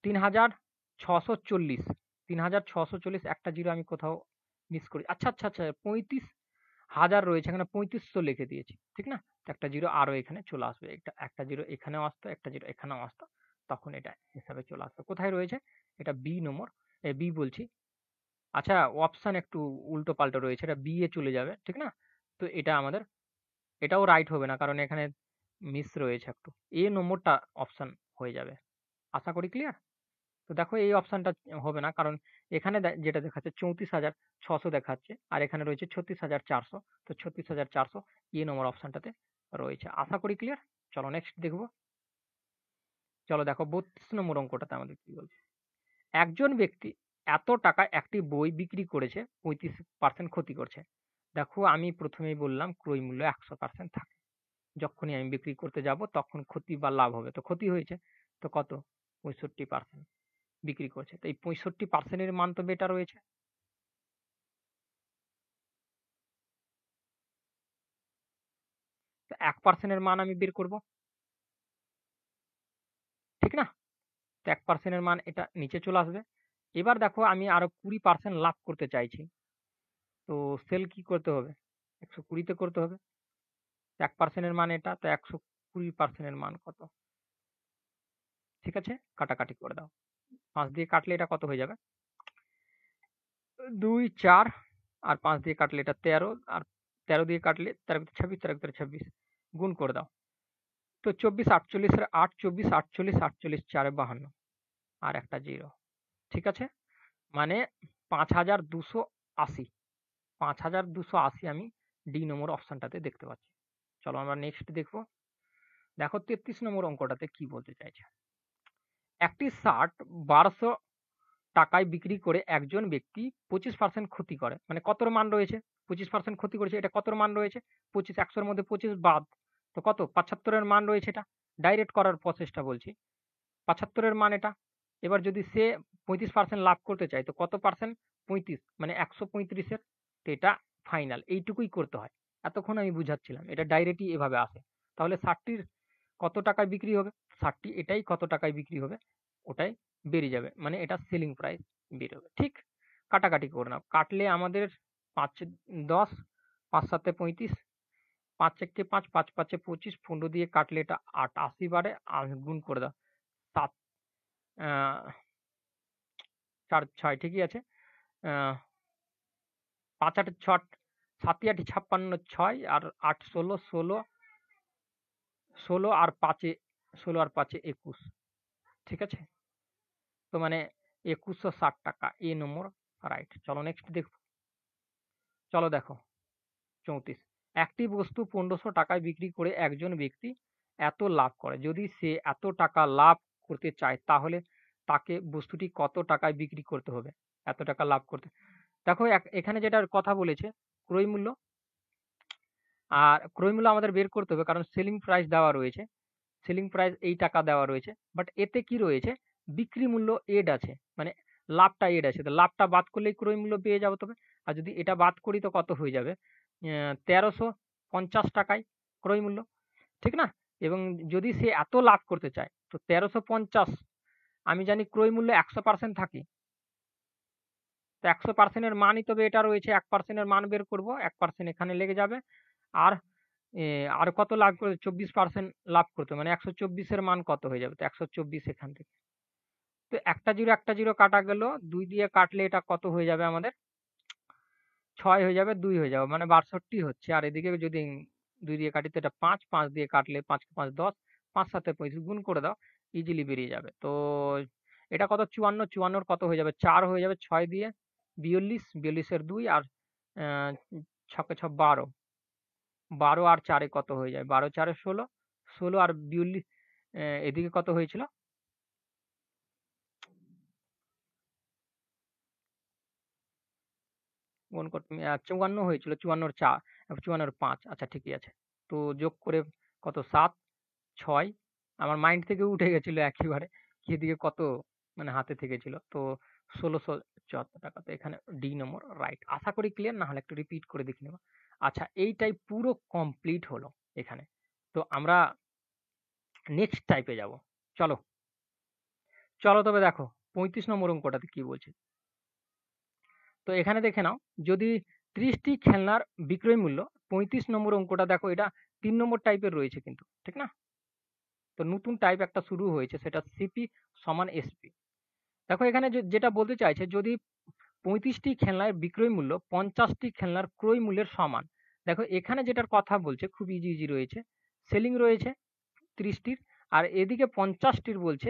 3,640, 3,640, একটা জিরো আমি কোথাও মিস করি। আচ্ছা আচ্ছা আচ্ছা, 35,000 রয়েছে এখানে, 3500 লিখে দিয়েছি, ঠিক না? তো একটা জিরো আরো এখানে চলে আসবে। একটা জিরো এখানেও আসতো, একটা জিরো এখানেও আসতো, তখন এটা হিসাবে চলে আসতো। কোথায় রয়েছে? এটা বি নম্বর, বি বলছি। আচ্ছা, অপশন একটু উল্টো পাল্টা রয়েছে, এটা বি এ চলে যাবে, ঠিক না? তো এটা আমাদের, এটাও রাইট হবে না, কারণ এখানে মিস রয়েছে একটু। এ নম্বরটা অপশন হয়ে যাবে। আশা করি ক্লিয়ার। তো দেখো, এই অপশনটা হবে না, কারণ এখানে যেটা দেখাচ্ছে 34,600 দেখাচ্ছে, আর এখানে রয়েছে 36,400। তো 36,400 এ নম্বর অপশনটাতে রয়েছে। আশা করি ক্লিয়ার। চলো নেক্সট দেখবো। চলো দেখো, 32 নম্বর অঙ্কটাতে আমাদের কি বলছে। একজন ব্যক্তি এত টাকা একটি বই বিক্রি করেছে, 35% ক্ষতি করছে। দেখো, আমি প্রথমেই বললাম ক্রয় মূল্য 100% থাকে। যখনই আমি বিক্রি করতে যাব তখন ক্ষতি বা লাভ হবে। তো ক্ষতি হয়েছে, তো কত? 65% বিক্রি করছে। তো এই 65% এর মান তো বেটা রয়েছে। তো 1% এর মান আমি বের করব, ঠিক না? তো 1% এর মান এটা নিচে চলে আসবে। এবার দেখো, আমি আরো 20% লাভ করতে চাইছি। তো সেল কি করতে হবে? 120 তে করতে হবে। 1% এর মান এটা, তো 120% এর মান কত? ঠিক আছে, কাটাকাটি করে দাও। 5 দিয়ে কাটলে এটা কত হয়ে যাবে? 2 4, আর 5 দিয়ে কাটলে এটা 13, আর 13 দিয়ে কাটলে 13 26, 13 26, গুণ করে দাও। তো 24 48 এর 8, 24 48, 48 4 52, আর একটা জিরো, ঠিক আছে? মানে 5,280, 5,280 আমি ডি নম্বর অপশনটাতে দেখতে পাচ্ছি। চলো আমরা নেক্সট দেখবো। দেখো, 33 নম্বর অঙ্কটাতে কি বলতে চাইছে। একটি শার্ট 1200 টাকায় বিক্রি করে একজন ব্যক্তি 25% ক্ষতি করে, মানে কতর মান রয়েছে? 25% ক্ষতি করেছে, এটা কতর মান রয়েছে? 25, 100-র মধ্যে 25 বাদ, তো কত? 75 এর মান রয়েছে। এটা ডাইরেক্ট করার প্রসেসটা বলছি। 75 এর মান এটা। এবার যদি সে 35% লাভ করতে চায়, তো কত পার্সেন্ট? 35, মানে 135 এর। তো এটা ফাইনাল এইটুকুই করতে হয়। এতক্ষণ আমি বুঝাচ্ছিলাম, এটা ডাইরেক্টই এভাবে আসে। তাহলে 60টির কত টাকায় বিক্রি হবে? 60টি এটাই কত টাকায় বিক্রি হবে ওটাই বেরিয়ে যাবে, মানে এটা সেলিং প্রাইস বেরোবে, ঠিক? কাটাকাটি করে নাও। কাটলে আমাদের 5 10, 5 7 35, 5 1 5, 5 5 25, 15 দিয়ে কাটলে এটা 88 বারে, আর গুণ করে দাও। 7 4 6, ঠিকই আছে। 5 8 6 7 8 56 6 আর 8 16 16 16 আর 5 16 আর 5 21, ঠিক আছে? তো মানে 2160 টাকা এ নম্বর রাইট। চলো নেক্সট দেখো। চলো দেখো 34, একটি বস্তু 1500 টাকায় বিক্রি করে একজন ব্যক্তি এত লাভ করে। যদি সে এত টাকা লাভ করতে চায় তাহলে তাকে বস্তুটি কত টাকায় বিক্রি করতে হবে? এত টাকা লাভ করতে। দেখো এখানে যেটার কথা বলেছে ক্রয় মূল্য, আর ক্রয় মূল্য আমাদের বের করতে হবে কারণ সেলিং প্রাইস দেওয়া রয়েছে। সেলিং প্রাইস এই টাকা দেওয়া রয়েছে। বাট এতে কি রয়েছে? বিক্রি মূল্য এড আছে। মানে লাভটা এড আছে। তো লাভটা বাদ করলেই ক্রয় মূল্য পেয়ে যাবো তবে। আর যদি এটা বাদ করি তো কত হয়ে যাবে? ১৩৫০ টাকায় ক্রয় মূল্য। ঠিক না? এবং যদি সে এত লাভ করতে চায় তো ১৩৫০, আমি জানি ক্রয় মূল্য ১০০% থাকে। তো ১০০% এর মানই তবে এটা রয়েছে। ১% এর মান বের করব। ১% এখানে লেগে যাবে। আর আর কত লাভ করে ২৪% লাভ করতে মানে ১২৪ এর মান কত হয়ে যাবে? তো ১২৪ এখান থেকে। তো একটা ০ কাটা গেল। ২ দিয়ে কাটলে এটা কত হয়ে যাবে আমাদের? ৬ হয়ে যাবে, ২ হয়ে যাবে। মানে ৬২ হচ্ছে। আর এদিকে যদি ২ দিয়ে কাটি তো এটা ৫, ৫ দিয়ে কাটলে ৫ কে ৫ ১০, ৫ ৭ এ ৩৫ গুণ করে দাও। ইজিলি বেরিয়ে যাবে। তো এটা কত? ৫৪, ৫৪ র কত হয়ে যাবে? ৪ হয়ে যাবে ৬ দিয়ে ৪২, ৪২ এর ২ আর ৬ কে ৬ ১২। ১২ আর ৪ এ কত হয়ে যায়? ১২ ৪ এ ১৬, ১৬ আর ৪২ এদিকে কত হয়েছিল? গুণ করতে ৫৪ হয়েছিল। ৫৪ র ৪, ৫৪ র ৫। আচ্ছা ঠিকই আছে। তো যোগ করে কত? ৭, ৬, আমার মাইন্ড থেকে উঠে গেছিল একেবারে। এদিকে কত মানে হাতে থেকে ছিল। তো ১৬৭৪ টাকা। তো এখানে ডি নম্বর রাইট। আশা করি ক্লিয়ার, না হলে একটু রিপিট করে দেখে নেব। আচ্ছা এইটাই পুরো কমপ্লিট হলো এখানে। তো আমরা নেক্সট টাইপে যাব। চলো, চলো তবে দেখো ৩৫ নম্বর অঙ্কটাতে কি বলছে। তো এখানে দেখে নাও, যদি ৩০ টি খেলনার বিক্রয় মূল্য ৩৫ নম্বর অঙ্কটা দেখো, এটা ৩ নম্বর টাইপের রয়েছে কিন্তু, ঠিক না? তো নতুন টাইপ একটা শুরু হয়েছে, সেটা সিপি সমান এসপি। দেখো এখানে যেটা বলতে চাইছে, যদি ৩৫টি খেলনার বিক্রয় মূল্য ৫০টি খেলনার ক্রয় মূল্যের সমান। দেখো এখানে যেটার কথা বলছে খুব ইজি ইজি রয়েছে। সেলিং রয়েছে ৩০টির, আর এদিকে ৫০টির বলছে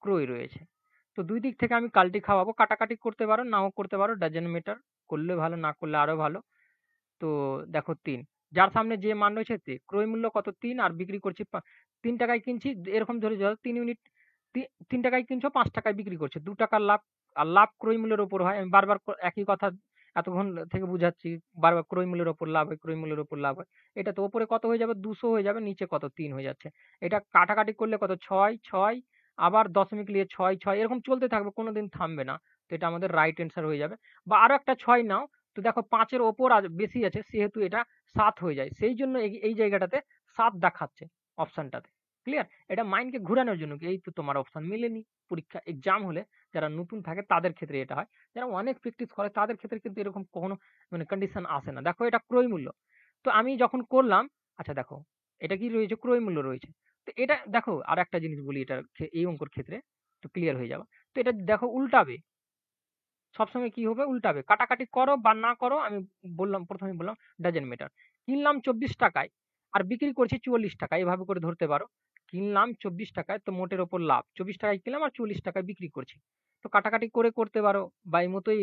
ক্রয় রয়েছে। তো দুই দিক থেকে আমি কাল্টি খাওয়াবো, কাটাকাটি করতে পারো নাও করতে পারো, ডাজেন্ট ম্যাটার। করলে ভালো, না করলে আরো ভালো। তো দেখো ৩, যার সামনে যে মান রয়েছে তে ক্রয় মূল্য কত? ৩ আর বিক্রি করছি ৩ টাকায় কিনছি, এরকম ধরে যাও ৩ ইউনিট ৩ টাকায় কিনছো, ৫ টাকায় বিক্রি করছে, ২ টাকার লাভ। আর লাভ ক্রয় মূল্যের উপর হয়। আমি বারবার একই কথা এতক্ষণ থেকে বুঝাচ্ছি, বারবার ক্রয় মূল্যের উপর লাভ হয়, ক্রয় মূল্যের উপর লাভ হয়। এটা তো উপরে কত হয়ে যাবে? ২০০ হয়ে যাবে, নিচে কত? ৩ হয়ে যাচ্ছে। এটা কাটাকাটি করলে কত? ৬ ৬, আবার দশমিক লিয়ে ৬ ৬, এরকম চলতে থাকবে, কোনোদিন থামবে না। তো এটা আমাদের রাইট অ্যান্সার হয়ে যাবে। বা আরো একটা ৬ নাও, তো দেখো ৫ এর ওপর আর বেশি আছে, সেহেতু এটা ৭ হয়ে যায়। সেই জন্য এই জায়গাটাতে ৭ দেখাচ্ছে অপশনটাতে। ক্লিয়ার? এটা মাইন্ডকে ঘুরানোর জন্য। এই তো তোমার অপশন মিলেনি। পরীক্ষা এক্সাম হলে যারা নতুন থাকে তাদের ক্ষেত্রে এটা হয়। যারা অনেক প্র্যাকটিস করে তাদের ক্ষেত্রে কিন্তু এরকম কখনো মানে কন্ডিশন আসে না। দেখো এটা ক্রয় মূল্য। তো আমি যখন করলাম, আচ্ছা দেখো এটা কি রয়েছে? ক্রয় মূল্য রয়েছে। তো এটা দেখো আরেকটা জিনিস বলি, এটার এই অঙ্কর ক্ষেত্রে তো ক্লিয়ার হয়ে যাবে। তো এটা দেখো উল্টাবে। সবসময় কি হবে? উল্টাবে। কাটাকাটি করো বা না করো, আমি বললাম, প্রথমেই বললাম ডাজন্ট ম্যাটার। কিনলাম ২৪ টাকায় আর বিক্রি করছি ৪৪ টাকায়, এভাবে করে ধরতে পারো। কিনলাম ২৪ টাকায়, তো মোটের ওপর লাভ। ২৪ টাকায় কিনলাম আর ৪৪ টাকায় বিক্রি করছি। তো কাটাকাটি করে করতে পারো বা এই মতোই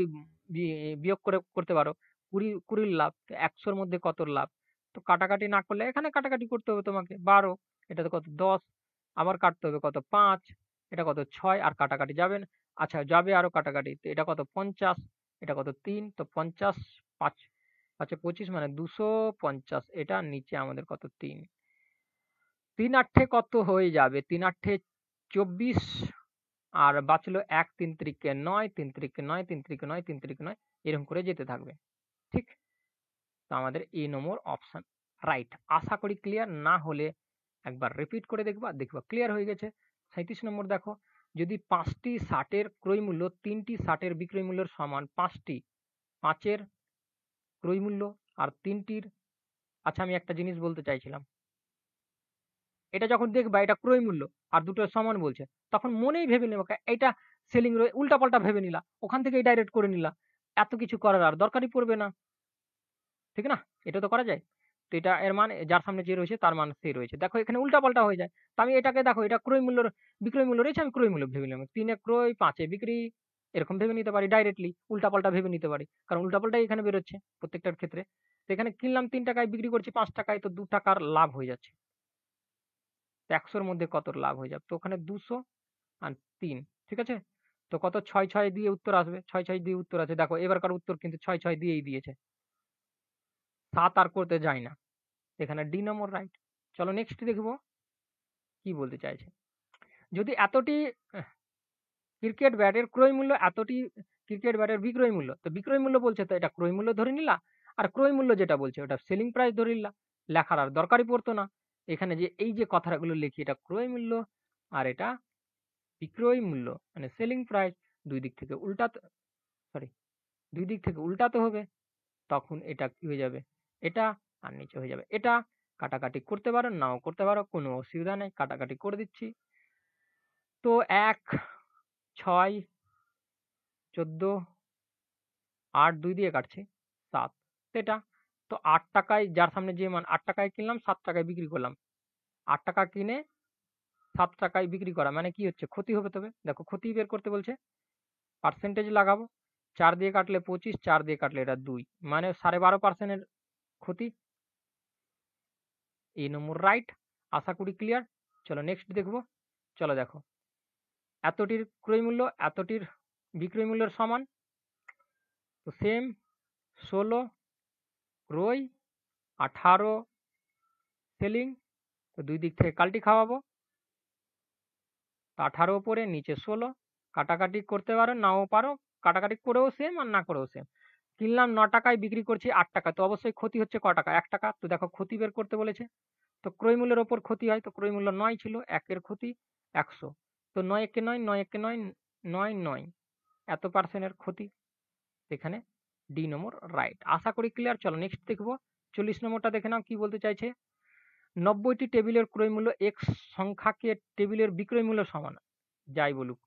বিয়োগ করে করতে পারো। ২০ র লাভ, তো ১০০ র মধ্যে কত লাভ? তো কাটাকাটি না করলে এখানে কাটাকাটি করতে হবে তোমাকে। ১২, এটাতে কত? ১০, আবার কাটতে হবে কত? ৫, এটা কত? ৬, আর কাটাকাটি যাবে না। আচ্ছা যাবে আরো কাটাকাটি। তো এটা কত? ৫০, এটা কত? ৩, তো ৫০ ৫ ৫ এ ২৫ মানে ২৫০। এটা নিচে আমাদের কত? ৩। ৩ আটে কত হয়ে যাবে? ৩ আটে ২৪, আর বাঁচলো ১, ৩ তিরিকে ৯, ৩ তিরিকে ৯, ৩ তিরিকে ৯, ৩ তিরিকে ৯, এরকম করে যেতে থাকবে। ঠিক? তো আমাদের এ নম্বর অপশন রাইট। আশা করি ক্লিয়ার, না হলে একবার রিপিট করে দেখবা, দেখবা ক্লিয়ার হয়ে গেছে। ৩৭ নম্বর দেখো, যদি ৫টি শার্টের ক্রয় মূল্য ৩টি শার্টের বিক্রয় মূল্যের সমান, ৫টি ৫ এর ক্রয় মূল্য আর ৩টির, আচ্ছা আমি একটা জিনিস বলতে চাইছিলাম, এটা যখন দেখবা এটা ক্রয় মূল্য আর দুটো সমান বলছে, তখন মনেই ভেবে নেবা এটা সেলিং, উল্টাপাল্টা ভেবে নিলা, ওখান থেকেই ডাইরেক্ট করে নিলা। এত কিছু করার আর দরকারই পড়বে না। ঠিক না? এটা তো করা যায়। তো এটা এর মান যার সামনে যে রয়েছে তার মান সেই রয়েছে। দেখো এখানে উল্টাপাল্টা হয়ে যায়। তো আমি এটাকে দেখো এটা ক্রয় মূল্য বিক্রয় মূল্য রয়েছে আমি ক্রয় মূল্য ভেবে নিলাম। ৩ এ ক্রয় ৫ এ বিক্রি এরকম ভেবে নিতে পারি ডাইরেক্টলি। উল্টাপাল্টা ভেবে নিতে পারি। কারণ উল্টাপাল্টাই এখানে বেরোচ্ছে প্রত্যেকটার ক্ষেত্রে। তো এখানে কিনলাম ৳৩ বিক্রি করছি ৳৫ তো ৳২ লাভ হয়ে যাচ্ছে। তো ১০০ র মধ্যে কত লাভ হয়ে যাবে? তো ওখানে ২০০ আর ৩ ঠিক আছে? তো কত ৬ দিয়ে উত্তর আসবে। ৬ দিয়ে উত্তর আছে। দেখো এবারকার উত্তর কিন্তু ৬ দিয়েই দিয়েছে। ৭ আর করতে যায় না। এখানে ডি নম্বর রাইট। চলো নেক্সট দেখব কি বলতে চাইছে। যদি এতটি আহ, ক্রিকেট ব্যাটের ক্রয় মূল্য এতটি ক্রিকেট ব্যাটের বিক্রয় মূল্য তো বিক্রয় মূল্য বলছে তো এটা ক্রয় মূল্য ধরে নিলা আর ক্রয় মূল্য যেটা বলছে ওটা সেলিং প্রাইস ধরে নিলা লেখার আর দরকারই পড়তো না এখানে যে এই যে কথাগুলো লিখি এটা ক্রয় মূল্য আর এটা বিক্রয় মূল্য মানে সেলিং প্রাইস দুই দিক থেকে উল্টাতে সরি দুই দিক থেকে উল্টাতে হবে তখন এটা কি হয়ে যাবে এটা আর নিচে হয়ে যাবে এটা কাটাকাটি করতে পারো নাও করতে পারো কোনো অসুবিধা নেই কাটাকাটি করে দিচ্ছি তো ১ ৬ ১৪ ৮ ২ দিয়ে কাটছি ৭ এটা তো ৳৮ যার সামনে যে মান ৳৮ কিনলাম ৳৭ বিক্রি করলাম। ৳৮ কিনে ৳৭ বিক্রি করা মানে কি হচ্ছে ক্ষতি হবে তবে দেখো ক্ষতি বের করতে বলছে পার্সেন্টেজ লাগাবো ৪ দিয়ে কাটলে ২৫ ৪ দিয়ে কাটলে এটা ২ মানে ১২.৫% এর ক্ষতি এই নম্বর রাইট আশা করি ক্লিয়ার চলো নেক্সট দেখবো চলো দেখো এতটির ক্রয় মূল্য এতটির বিক্রয় মূল্যের সমান তো সেম ১৬ ক্রয় ১৮ সেলিং তো দুই দিক থেকে কাল্টি খাওয়াবো ১৮ উপরে নিচে ১৬ কাটাকাটি করতে পারো নাও পারো কাটাকাটি করেও সেম আর না করেও সেম কিনলাম ৳৯ বিক্রি করছি ৳৮ তো অবশ্যই ক্ষতি হচ্ছে ক টাকা ৳১ তো দেখো ক্ষতি বের করতে বলেছে তো ক্রয় মূল্যের ওপর ক্ষতি হয় তো ক্রয় মূল্য ৯ ছিল ১ এর ক্ষতি ১০০ তো ৯ একে ৯ ৯ একে ৯ ৯ ৯ এত পার্সেন্টের ক্ষতি এখানে ডি নম্বর রাইট আশা করি ক্লিয়ার চলো নেক্সট দেখবো ৪০ নম্বরটা দেখে নাও কি বলতে চাইছে ৯০টি টেবিলের ক্রয় মূল্য এক্স সংখ্যাকে টেবিলের বিক্রয় মূল্য সমান যাই বলুক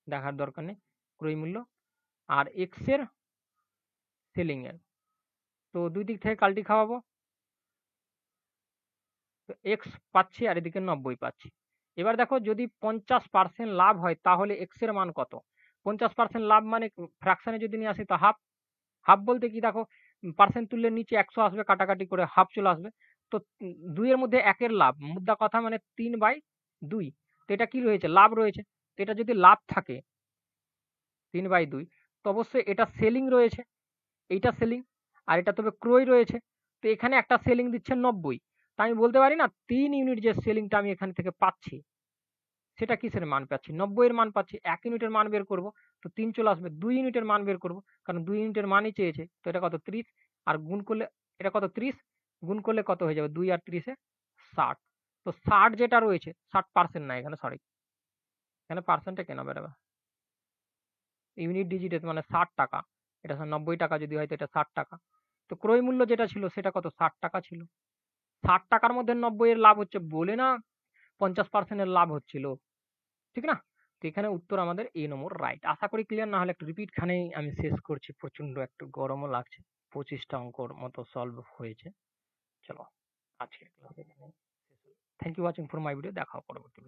দেখার দরকার নেই ক্রয় মূল্য আর এক্স এর সেলিং এর তো দুই দিক থেকে কাল্টি খাওয়াবো তো এক্স পাচ্ছি আর এদিকে ৯০ পাচ্ছি এবার দেখো যদি ৫০% লাভ হয় তাহলে এক্স এর মান কত ৫০% লাভ মানে ফ্র্যাকশনে যদি নিয়ে আসি তো হাফ হাফ বলতে কি দেখো পার্সেন্ট তুললে নিচে ১০০ আসবে কাটাকাটি করে হাফ চলে আসবে তো ২ এর মধ্যে ১ এর লাভ মুদ্রা কথা মানে ৩/২ তো এটা কি রয়েছে লাভ রয়েছে তো এটা যদি লাভ থাকে ৩/২ তো অবশ্যই এটা সেলিং রয়েছে এইটা সেলিং আর এটা তবে ক্রয় রয়েছে তো এখানে একটা সেলিং দিচ্ছে ৯০ তা আমি বলতে পারি না ৩ ইউনিট যে সেলিংটা আমি এখান থেকে পাচ্ছি সেটা কিসের মান পাচ্ছি ৯০ এর মান পাচ্ছি ১ ইউনিটের মান বের করব তো ৩ চলে আসবে ২ ইউনিটের মান বের করব কারণ ২ ইউনিটের মানই চেয়েছে তো এটা কত ৩০ আর গুণ করলে এটা কত ৩০ গুণ করলে কত হয়ে যাবে ২ আর ৩০ এ ৬০ তো ৬০ যেটা রয়েছে ৬০% না এখানে সরি এখানে পার্সেন্টে কেন বেরোবে ইউনিট ডিজিট মানে ৳৬০ এটা ৳৯০ যদি হয় তো এটা ৳৬০ তো ক্রয় মূল্য যেটা ছিল সেটা কত ৳৬০ ছিল ৳৬০ র মধ্যে ৯০ এর লাভ হচ্ছে বলে না ৫০% এর লাভ হচ্ছিল ঠিক না তো এখানে উত্তর আমাদের এই নম্বর রাইট আশা করি ক্লিয়ার না হলে একটু রিপিট খানেই আমি শেষ করছি প্রচন্ড একটু গরমও লাগছে 25টা অঙ্কর মতো সলভ হয়েছে চলো আজকের ক্লাস এখানে thank you watching for my video দেখা হবে পরবর্তী